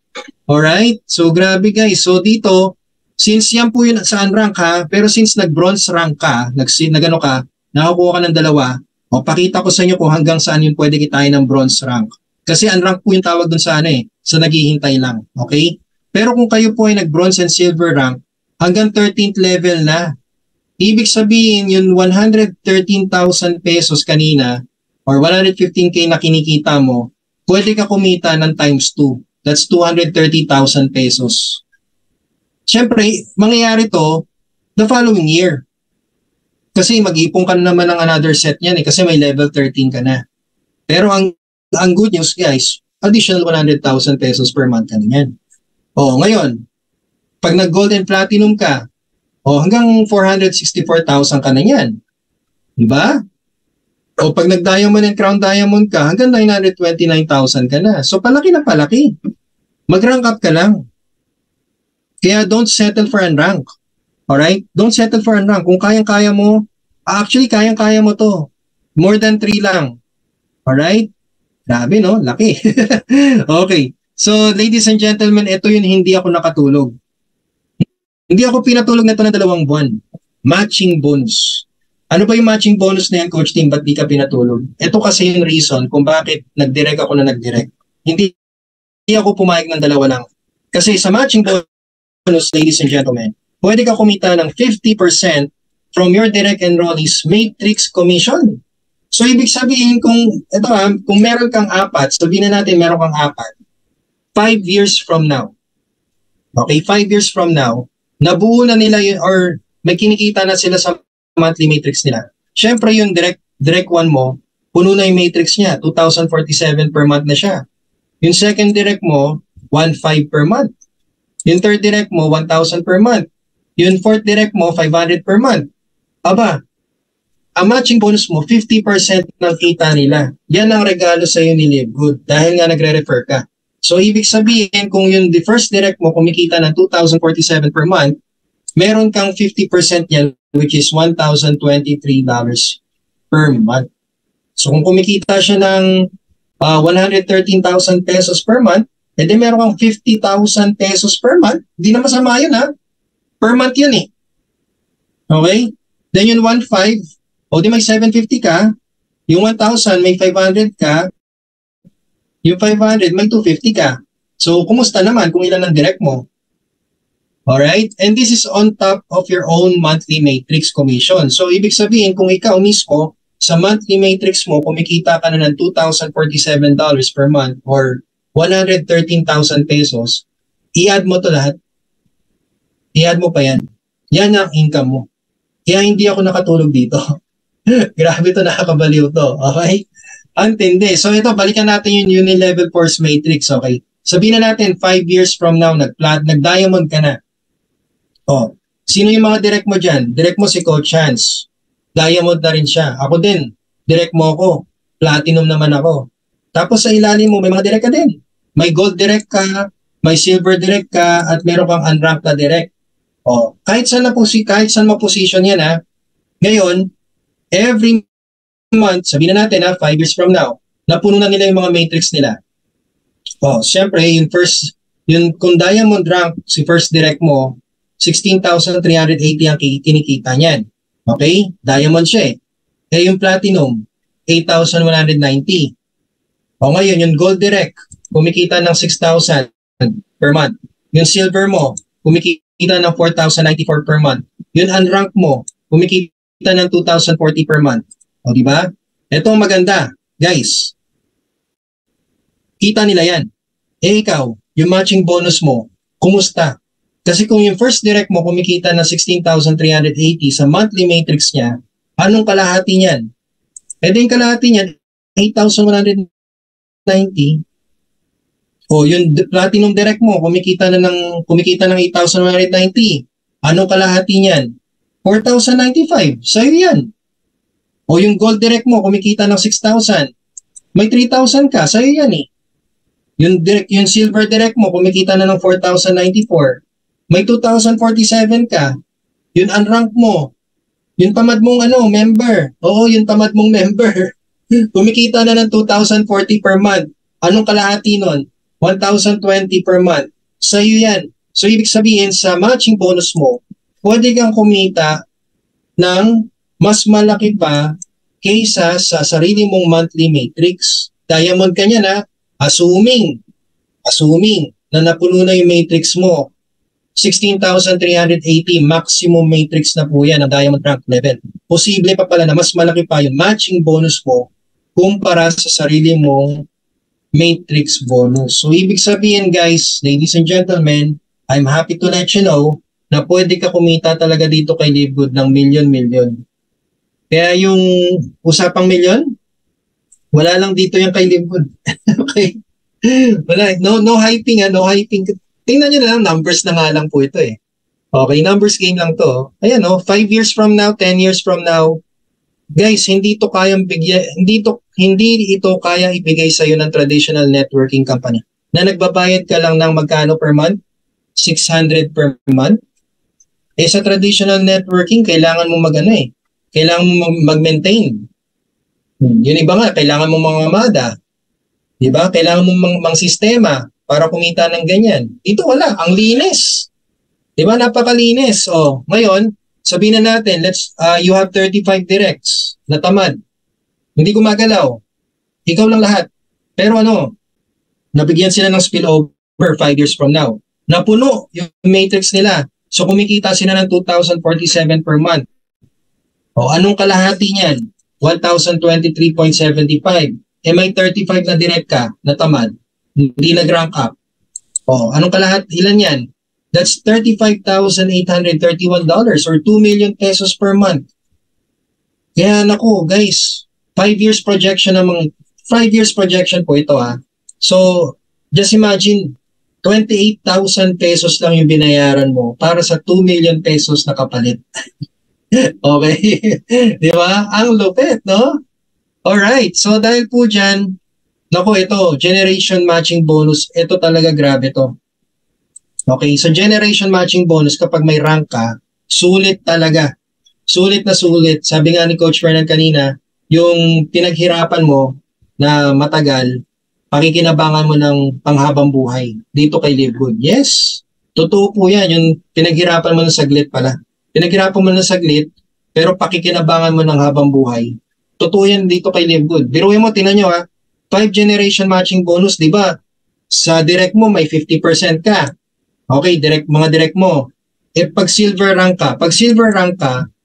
Alright? So, grabe guys. So, dito, since yan po yun sa unrank ha, pero since nag-bronze rank ka, nagano ka, nakakuha ka ng dalawa, pakita ko sa inyo kung hanggang saan yung pwede kitain ng bronze rank. Kasi unrank po yung tawag dun sa sa naghihintay lang. Okay? Pero kung kayo po ay nag-bronze and silver rank, hanggang 13th level na. Ibig sabihin, yung 113,000 pesos kanina, or 115K na kinikita mo, pwede ka kumita ng times 2. That's 230,000 pesos. Siyempre, mangyayari to the following year. Kasi mag-ipon ka naman ng another set yan kasi may level 13 ka na. Pero ang good news guys, additional 100,000 pesos per month ka na yan. Ngayon, pag nag-gold and platinum ka, hanggang 464,000 ka na yan. Diba? Pag nag-diamond and crown diamond ka, hanggang 929,000 ka na. So, palaki na palaki. Mag-rank up ka lang. Kaya don't settle for unrank. Alright? Don't settle for unrank. Kung kayang-kaya mo, actually, kayang-kaya mo to. More than 3 lang. Alright? Grabe, no? Laki. Okay. So, ladies and gentlemen, ito yun hindi ako nakatulog. Hindi ako pinatulog nito ng 2 buwan. Matching bonus. Ano ba yung matching bonus na yan, Coach Tim? Ba't di ka pinatulog? Ito kasi yung reason kung bakit nag-direct ako na nag-direct. Hindi ako pumayag ng dalawa lang. Kasi sa matching bonus, ladies and gentlemen, pwede ka kumita ng 50% from your direct enrollees matrix commission. So, ibig sabihin kung meron kang apat, sabihin na natin meron kang apat, 5 years from now, okay, 5 years from now, nabuo na nila yun or may kinikita na sila sa monthly matrix nila. Siyempre yung direct one mo, puno na yung matrix niya, 2,047 per month na siya. Yung second direct mo, 1,500 per month. Yung third direct mo, 1,000 per month. Yung fourth direct mo, 500 per month. Aba, ang matching bonus mo, 50% ng kita nila. Yan ang regalo sa iyo ni Live Good dahil nga nagre-refer ka. So, ibig sabihin, kung yung the first direct mo kumikita ng 2,047 per month, meron kang 50% yan, which is $1,023 per month. So, kung kumikita siya ng 113,000 pesos per month, edi meron kang 50,000 pesos per month. Hindi na masama yun, ha? Per month yun, eh. Okay? Then yung 1,500, o di may 750 ka, yung 1,000 may 500 ka, yung 500 may 250 ka. So, kumusta naman kung ilan ang direct mo? Alright? And this is on top of your own monthly matrix commission. So, ibig sabihin, kung ikaw mismo, sa monthly matrix mo, kumikita ka na ng $2,047 per month or 113,000 pesos, i-add mo to lahat. I-add mo pa yan. Yan ang income mo. Kaya hindi ako nakatulog dito. Grabe to, nakakabaliw to. Okay? Antindi. So ito, balikan natin yung Unilevel Force Matrix. Okay? Sabihin na natin, 5 years from now, nag-diamond ka na. Oh, sino yung mga direct mo dyan? Direct mo si Coach Chance. Diamond na rin siya. Ako din. Direct mo ako. Platinum naman ako. Tapos sa ilalim mo, may mga direct ka din. May gold direct ka, may silver direct ka, at meron kang unranked na direct. Oh, kahit saan mo position yan, ha. Ngayon, every month, sabihin na natin, 5 years from now, napuno na nila yung mga matrix nila. Oh, syempre, kung diamond rank, si first direct mo, 16,380 ang kinikita niyan. Okay? Diamond siya, eh. Eh, yung platinum, 8,190. O ngayon, yung gold direct, kumikita ng 6,000 per month. Yung silver mo, kumikita ng 4,094 per month. Yung unranked mo, kumikita ng 2,040 per month. O, di ba? Ito ang maganda. Guys, kita nila yan. Eh, ikaw, yung matching bonus mo, kumusta? Kasi kung yung first direct mo kumikita ng 16,380 sa monthly matrix niya, anong kalahati niyan? Eh, din kalahati niyan, 8,190. O, yung platinum direct mo, kumikita ng 8,190. Anong kalahati niyan? 4,095. Sa'yo yan. O, yung gold direct mo, kumikita ng 6,000. May 3,000 ka. Sa'yo yan, eh. Yung silver direct mo, kumikita na ng 4,094. May 2,047 ka. Yung unranked mo, yung tamad mong member. Oo, yung tamad mong member. Kumikita na ng 2,040 per month. Anong kalahati nun? 1,020 per month. Sa'yo yan. So, ibig sabihin, sa matching bonus mo, pwede kang kumita ng mas malaki pa kaysa sa sarili mong monthly matrix. Diamond ka niya na, assuming na napuno na yung matrix mo, 16,380 maximum matrix na po yan ang diamond rank level. Posible pa pala na mas malaki pa yung matching bonus mo kumpara sa sarili mong matrix bonus. So, ibig sabihin, guys, ladies and gentlemen, I'm happy to let you know na pwede ka kumita talaga dito kay Live Good ng million. Kaya yung usapang million, wala lang dito yung kay Live Good. Okay? Wala. No hyping, no hyping. Tingnan nyo na lang, numbers na nga lang po ito, eh. Okay, numbers game lang to. Ayan, 5 years from now, 10 years from now, guys, hindi ito kaya ibigay sa iyo ng traditional networking company. Na nagbabayad ka lang ng magkano per month? 600 per month. Eh sa traditional networking, kailangan mo kailangan mo mag-maintain. Yung iba nga, kailangan mo mga MADA. Diba? Kailangan mo mang sistema para kumita ng ganyan. Dito wala. Ang linis. Diba? Napakalinis. O, ngayon, sabihin na natin, you have 35 directs na tamad. Hindi gumagalaw. Ikaw lang lahat. Pero nabigyan sila ng spillover 5 years from now. Napuno yung matrix nila. So kumikita sila ng 2,047 per month. O anong kalahati niyan? 1,023.75. May 35 na direct ka na tamad. Hindi nag-rank up. O anong kalahati? Ilan yan? That's $35,831 or 2 million pesos per month. Kaya naku guys, 5 years projection po ito So just imagine 28,000 pesos lang yung binayaran mo para sa 2 million pesos na kapalit. Okay? Di ba? Ang lupit, no? Alright, so dahil po dyan, ito, generation matching bonus, ito talaga grabe to. Okay, so generation matching bonus kapag may rank ka, sulit talaga. Sulit na sulit. Sabi nga ni Coach Fernan kanina, yung pinaghirapan mo na matagal, pakikinabangan mo ng panghabang buhay dito kay Live Good. Yes, totoo po yan. Yung pinaghirapan mo ng saglit pala. Pinaghirapan mo ng saglit, pero pakikinabangan mo ng habang buhay. Totoo yan dito kay Live Good. Biruin mo, tinan nyo 5 generation matching bonus, di ba? Sa direct mo, may 50% ka. Okay, mga direct mo. Pag silver rank ka,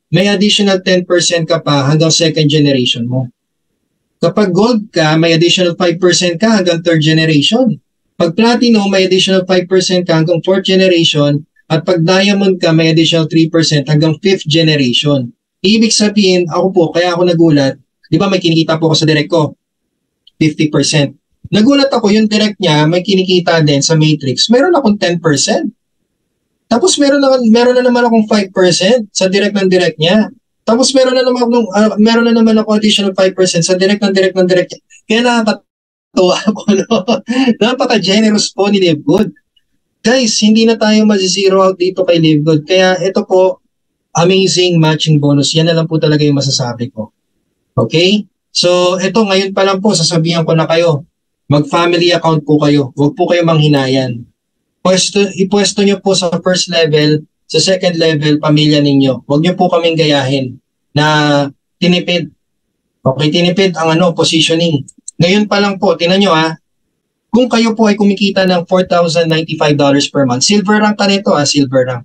may additional 10% ka pa hanggang second generation mo. Kapag gold ka, may additional 5% ka hanggang third generation. Pag platinum, may additional 5% ka hanggang fourth generation. At pag diamond ka, may additional 3% hanggang fifth generation. Ibig sabihin, ako po, kaya ako nagulat, di ba may kinikita po ako sa direct ko? 50%. Nagulat ako, yung direct niya, may kinikita din sa matrix. Meron akong 10%. Tapos meron na naman akong 5% sa direct niya. Tapos meron na naman ako additional 5% sa direct niya. Kaya nakakatawa ako, Napaka-generous po ni Live Good. Guys, hindi na tayo mag-zero out dito kay Live Good. Kaya ito po, amazing matching bonus. Yan na lang po talaga yung masasabi ko. Okay? So, ito ngayon pa lang po, sasabihan ko na kayo. Mag-family account po kayo. Huwag po kayo manghinayan. Ipwesto nyo po sa first level, sa second level, pamilya ninyo. Huwag nyo po kaming gayahin na tinipid. Okay, tinipid ang positioning. Ngayon pa lang po, tinan nyo kung kayo po ay kumikita ng $4,095 per month, silver rank ka nito silver rank.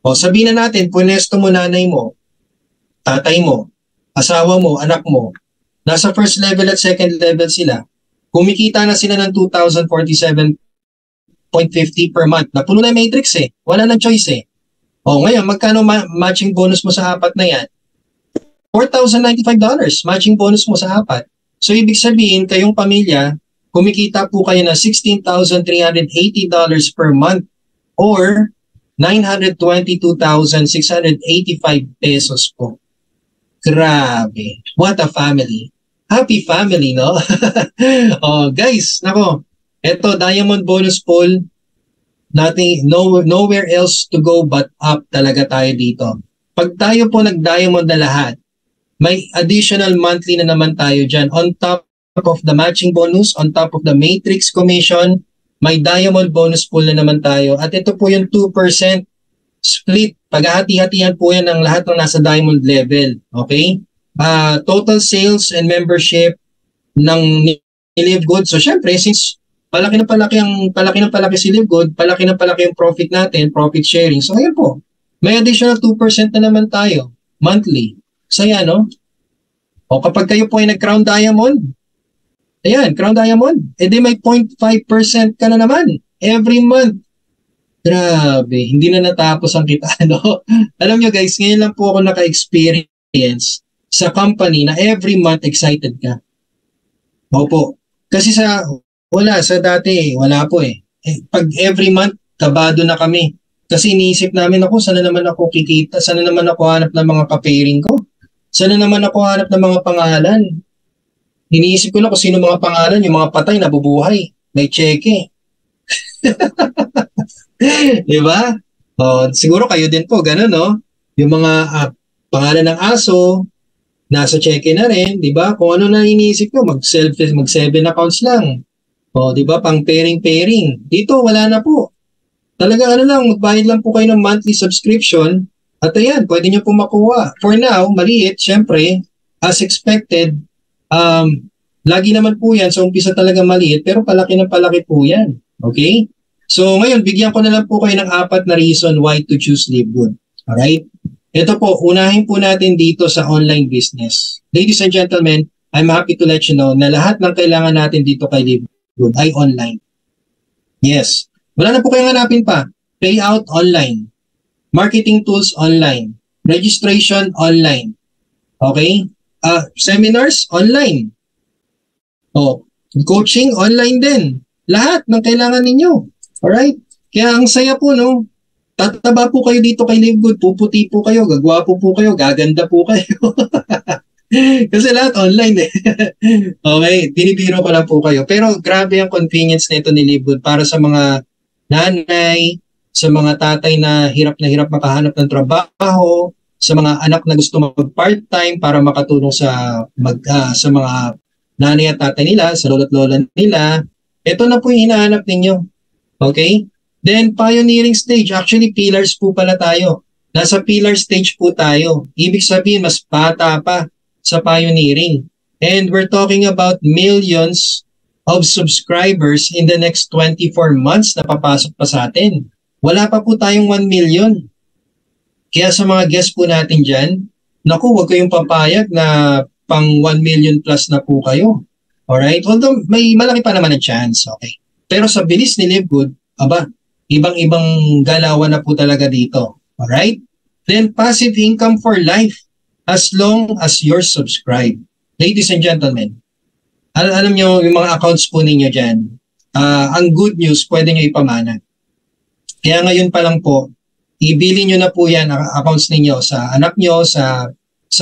O sabihin na natin, punesto mo nanay mo, tatay mo, asawa mo, anak mo, nasa first level at second level sila, kumikita na sila ng 2,047.50 per month. Napuno na yung matrix Wala nang choice O ngayon, magkano matching bonus mo sa apat na yan? $4,095 matching bonus mo sa apat. So ibig sabihin, kayong pamilya, kumikita po kayo ng $16,380 per month or 922,685 pesos po. Grabe. What a family. Happy family, no? Guys, eto, diamond bonus pool. Nowhere else to go but up talaga tayo dito. Pag tayo po nag-diamond na lahat, may additional monthly na naman tayo dyan. On top of the matching bonus, on top of the matrix commission, may diamond bonus pool na naman tayo. At ito po yung 2% split. Paghahati-hatihan po yan ng lahat ng nasa diamond level. Okay? Total sales and membership ng Live Good. So syempre, since palaki na palaki si Live Good, palaki na palaki yung profit natin, profit sharing. So ayan po, may additional 2% na naman tayo monthly. Saya, no? O kapag kayo po ay nag-crown diamond, ayan, crown diamond, edi may 0.5% ka na naman every month. Grabe, hindi na natapos ang kita, no? Alam nyo guys, ngayon lang po ako naka-experience sa company na every month excited ka. Opo. Kasi sa dati, wala po Pag every month, kabado na kami. Kasi iniisip namin saan na naman ako kikita, saan na naman ako hanap ng mga ka-pairing ko, saan na naman ako hanap ng mga pangalan. Iniisip ko na kung sino mga pangalan, yung mga patay, nabubuhay, may cheque. Diba? Siguro kayo din po, ganun, no? Yung mga pangalan ng aso, nasa cheque na rin, di ba? Kung ano na iniisip ko, mag-7 accounts lang. Di ba? Pang pairing. Dito, wala na po. Talaga lang, magbayad lang po kayo ng monthly subscription At ayan, pwede nyo po makuha. For now, maliit, syempre, as expected, lagi naman po yan, sa umpisa talaga maliit, pero palaki ng palaki po yan. Okay? So ngayon, bigyan ko na lang po kayo ng 4 na reason why to choose Live Good. Alright? Ito po, unahin po natin dito sa online business. Ladies and gentlemen, I'm happy to let you know na lahat ng kailangan natin dito kay Live Good ay online. Yes. Wala na po kayong hanapin pa. Payout online. Marketing tools online. Registration online. Okay? Seminars online. Coaching online din. Lahat ng kailangan ninyo. Alright? Kaya ang saya po, no? Tataba po kayo dito kay Live Good. Puputi po kayo. Gagwapo po kayo. Gaganda po kayo. Kasi lahat online eh. Okay? Binibiro ko lang po kayo. Pero grabe ang convenience nito ni Live Good para sa mga nanay, sa mga tatay na hirap makahanap ng trabaho, sa mga anak na gusto mag-part-time para makatulong sa mga nanay at tatay nila, sa lolo't lola nila. Ito na po yung hinahanap ninyo. Okay? Then, pioneering stage. Actually, pillars po pala tayo. Nasa pillar stage po tayo. Ibig sabihin, mas bata pa sa pioneering. And we're talking about millions of subscribers in the next 24 months na papasok pa sa atin. Wala pa po tayong 1 million. Kaya sa mga guests po natin dyan, naku, huwag kayong papayag na pang 1 million plus na po kayo. Alright? Although may malaki pa naman ang chance. Okay. Pero sa bilis ni Live Good, ibang-ibang galawan na po talaga dito. Alright? Then passive income for life as long as you're subscribed. Ladies and gentlemen, alam nyo yung mga accounts po ninyo dyan, ang good news, pwede nyo ipamana. Kaya ngayon pa lang po, ibili nyo na po yan ang accounts ninyo sa anak nyo, sa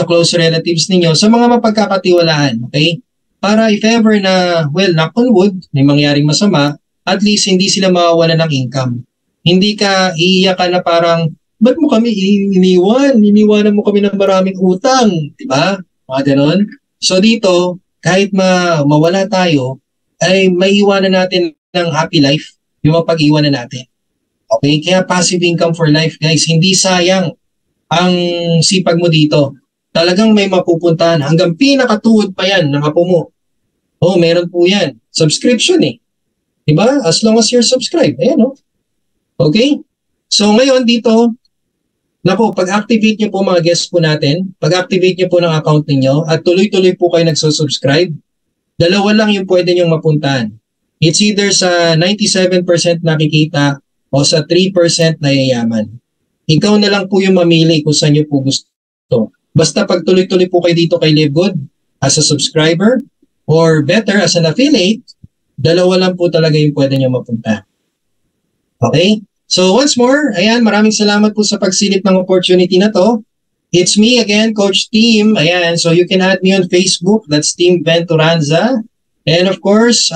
close relatives ninyo, sa mga mapagkakatiwalaan. Okay? Para if ever na, well, knock on wood, may mangyaring masama, at least hindi sila mawawalan ng income. Hindi ka iiyak ka na parang, ba't mo kami iniwan? Iniwanan mo kami ng maraming utang. Diba? Mga ganon. So dito, kahit mawala tayo, ay maiiwanan natin ng happy life, yung mapag-iwanan natin. Okay? Kaya passive income for life, guys. Hindi sayang ang sipag mo dito. Talagang may mapupuntahan. Hanggang pinakatuwod pa yan ng apo mo. Meron po yan. Subscription eh. Diba? As long as you're subscribed. Ayan, no? Okay? So, ngayon dito, pag-activate nyo po mga guests po natin, pag-activate nyo po ng account ninyo, at tuloy-tuloy po kayo nagsusubscribe, dalawa lang yung pwede nyong mapuntahan. It's either sa 97% nakikita o sa 3% na yayaman. Ikaw na lang po yung mamili kung saan nyo po gusto. Basta pag tuloy-tuloy po kayo dito kay Live Good as a subscriber or better as an affiliate, dalawa lang po talaga yung pwede nyo mapunta. Okay? So once more, ayan, maraming salamat po sa pagsilip ng opportunity na to. It's me again, Coach Team. Ayan, so you can add me on Facebook. That's Team Venturanza. And of course,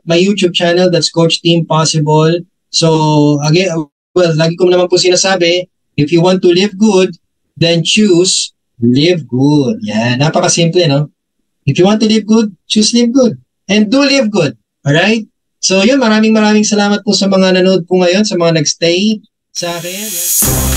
my YouTube channel, that's Coach Team Possible. So again, well, lagi ko naman po sinasabi, if you want to live good, then choose Live Good. Yan, napakasimple, no? If you want to live good, choose Live Good. And do live good. Alright? So yun, maraming salamat po sa mga nanood po ngayon, sa mga nagstay sa akin. Yes.